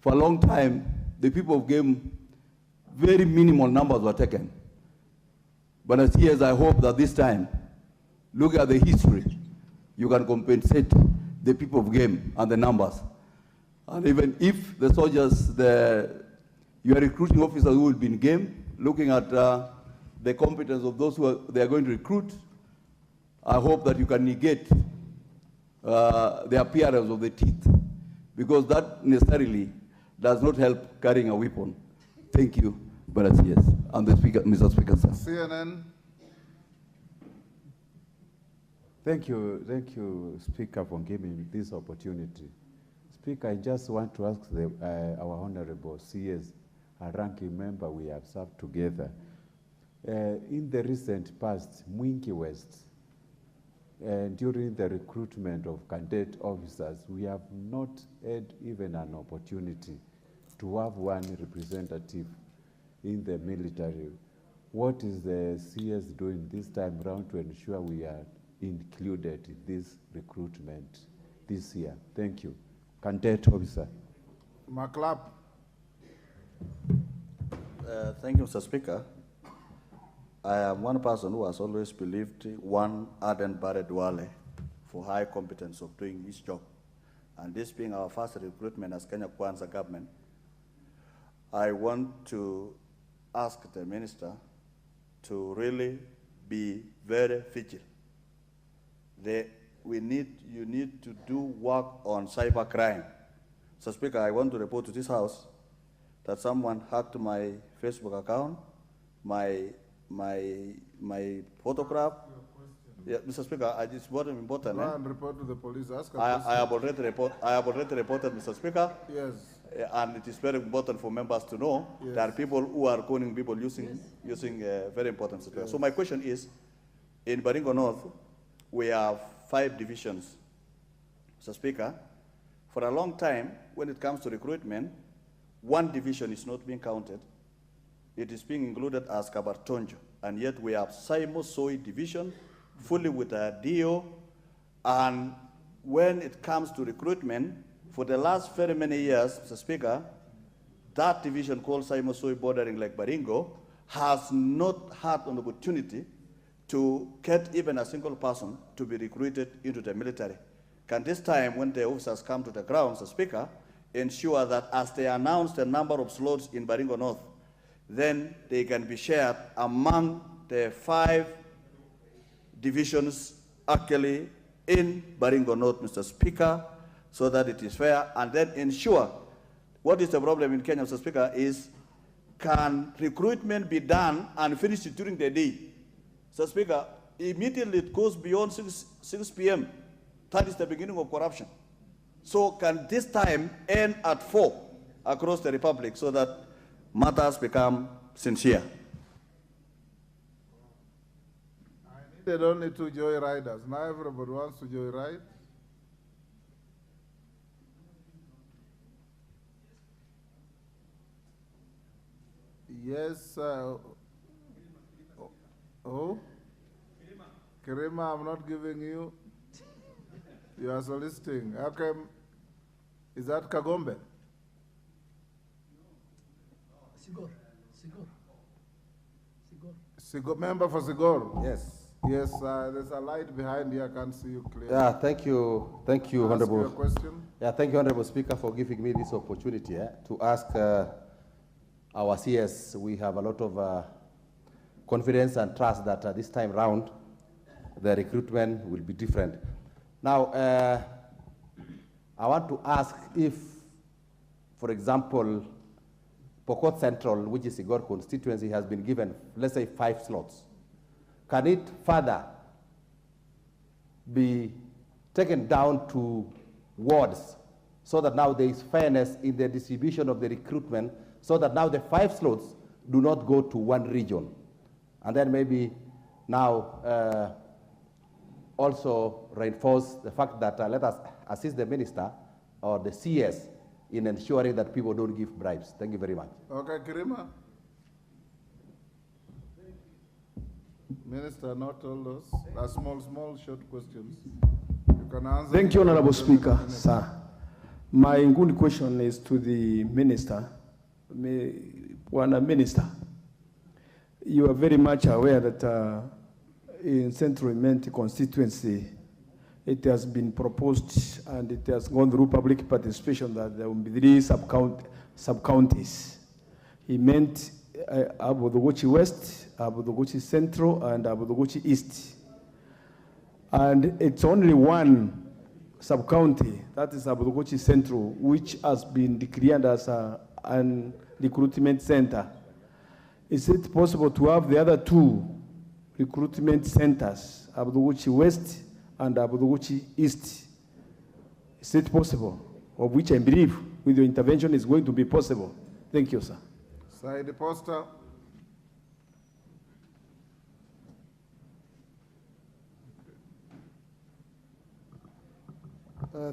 for a long time, the people of Game, very minimal numbers were taken. But as years, I hope that this time, look at the history, you can compensate the people of Game and the numbers. And even if the soldiers, your recruiting officers who will be in Game, looking at the competence of those they are going to recruit, I hope that you can negate the appearance of the teeth, because that necessarily does not help carrying a weapon. Thank you, but yes, and the Speaker, Mr. Speaker, sir. CNN. Thank you, Speaker, for giving me this opportunity. Speaker, I just want to ask our Honorable CS, a ranking member we have served together. In the recent past, Mwingi West, during the recruitment of cadet officers, we have not had even an opportunity to have one representative in the military. What is the CS doing this time around to ensure we are included in this recruitment this year? Thank you. Cadet officer. McClap. Thank you, Mr. Speaker. I am one person who has always believed one Aden Bare Duale for high competence of doing his job. And this being our first recruitment as Kenya Kwanza government, I want to ask the minister to really be very vigilant. You need to do work on cyber crime. So Speaker, I want to report to this House that someone hacked my Facebook account, my photograph. Yeah, Mr. Speaker, it's very important. Go and report to the police. Ask I have already reported, Mr. Speaker. Yes. And it is very important for members to know there are people who are calling people using very important situations. So my question is, in Baringo North, we have 5 divisions. Mr. Speaker, for a long time, when it comes to recruitment, 1 division is not being counted. It is being included as Kabartonjo, and yet we have Saimo Soi division, fully with a DO, and when it comes to recruitment, for the last very many years, Mr. Speaker, that division called Saimo Soi bordering like Baringo has not had an opportunity to get even a single person to be recruited into the military. Can this time, when the officers come to the ground, Mr. Speaker, ensure that as they announce the number of slots in Baringo North, then they can be shared among the 5 divisions actually in Baringo North, Mr. Speaker, so that it is fair, and then ensure what is the problem in Kenya, Mr. Speaker, is can recruitment be done and finished during the day? Mr. Speaker, immediately it goes beyond 6 p.m. That is the beginning of corruption. So can this time end at 4 across the Republic so that matters become sincere? I needed only 2 joyriders. Now everybody wants to joyride. Yes. Oh? Kirima, I'm not giving you. You are soliciting. Okay. Is that Kagombe? Sigor. Member for Sigor. Yes. Yes, there's a light behind here. I can't see you clearly. Yeah, thank you, Honorable. Ask your question. Yeah, thank you, Honorable Speaker, for giving me this opportunity to ask our CS. We have a lot of confidence and trust that this time round, the recruitment will be different. Now, I want to ask if, for example, Pokot Central, which is Igor constituency, has been given, let's say, 5 slots. Can it further be taken down to wards, so that now there is fairness in the distribution of the recruitment, so that now the 5 slots do not go to one region. And then maybe now also reinforce the fact that let us assist the minister or the CS in ensuring that people don't give bribes. Thank you very much. Okay, Kirima. Minister, not all those. Are small, short questions. You can answer. Thank you, Honorable Speaker, sir. My good question is to the minister. Minister, you are very much aware that in Central Imenti constituency, it has been proposed and it has gone through public participation that there will be 3 sub-counties. He meant Abu-Dhabi West, Abu-Dhabi Central, and Abu-Dhabi East. And it's only one sub-county, that is Abu-Dhabi Central, which has been declared as an recruitment center. Is it possible to have the other 2 recruitment centers, Abu-Dhabi West and Abu-Dhabi East? Is it possible? Of which I believe with your intervention is going to be possible. Thank you, sir. Saidi Poster.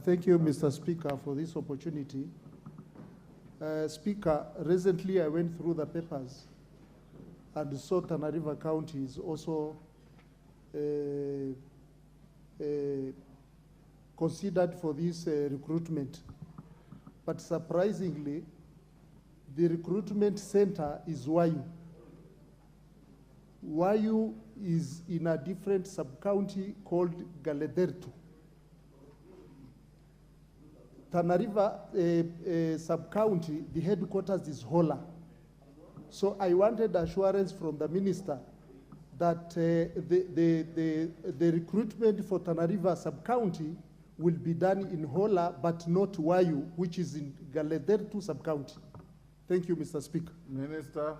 Thank you, Mr. Speaker, for this opportunity. Speaker, recently I went through the papers and saw Tana River County is also considered for this recruitment. But surprisingly, the recruitment center is Wayu. Wayu is in a different sub-county called Galedertu. Tana River sub-county, the headquarters is Hola. So I wanted assurance from the minister that the recruitment for Tana River sub-county will be done in Hola, but not Wayu, which is in Galedertu sub-county. Thank you, Mr. Speaker. Minister.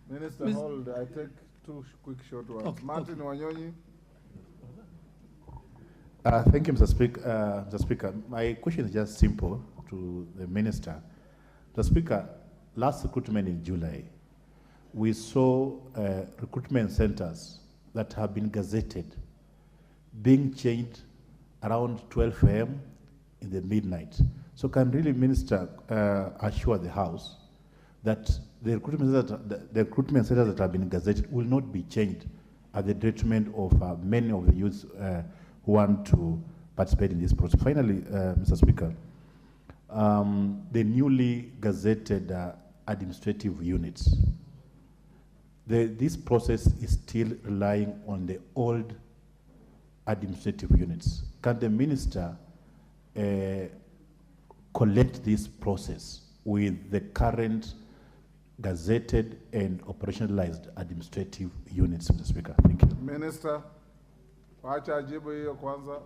Minister, hold. I take 2 quick short ones. Okay, Martin Wanyonyi. Thank you, Mr. Speaker. My question is just simple to the minister. Mr. Speaker, last recruitment in July, we saw recruitment centers that have been gazetted being changed around 12 a.m. in the midnight. So can really minister assure the House that the recruitment centers that have been gazetted will not be changed at the detriment of many of the youths who want to participate in this process? Finally, Mr. Speaker, the newly gazetted administrative units, this process is still relying on the old administrative units. Can the minister collect this process with the current gazetted and operationalized administrative units, Mr. Speaker? Thank you. Minister, wacha ajibu hiyo kwanza.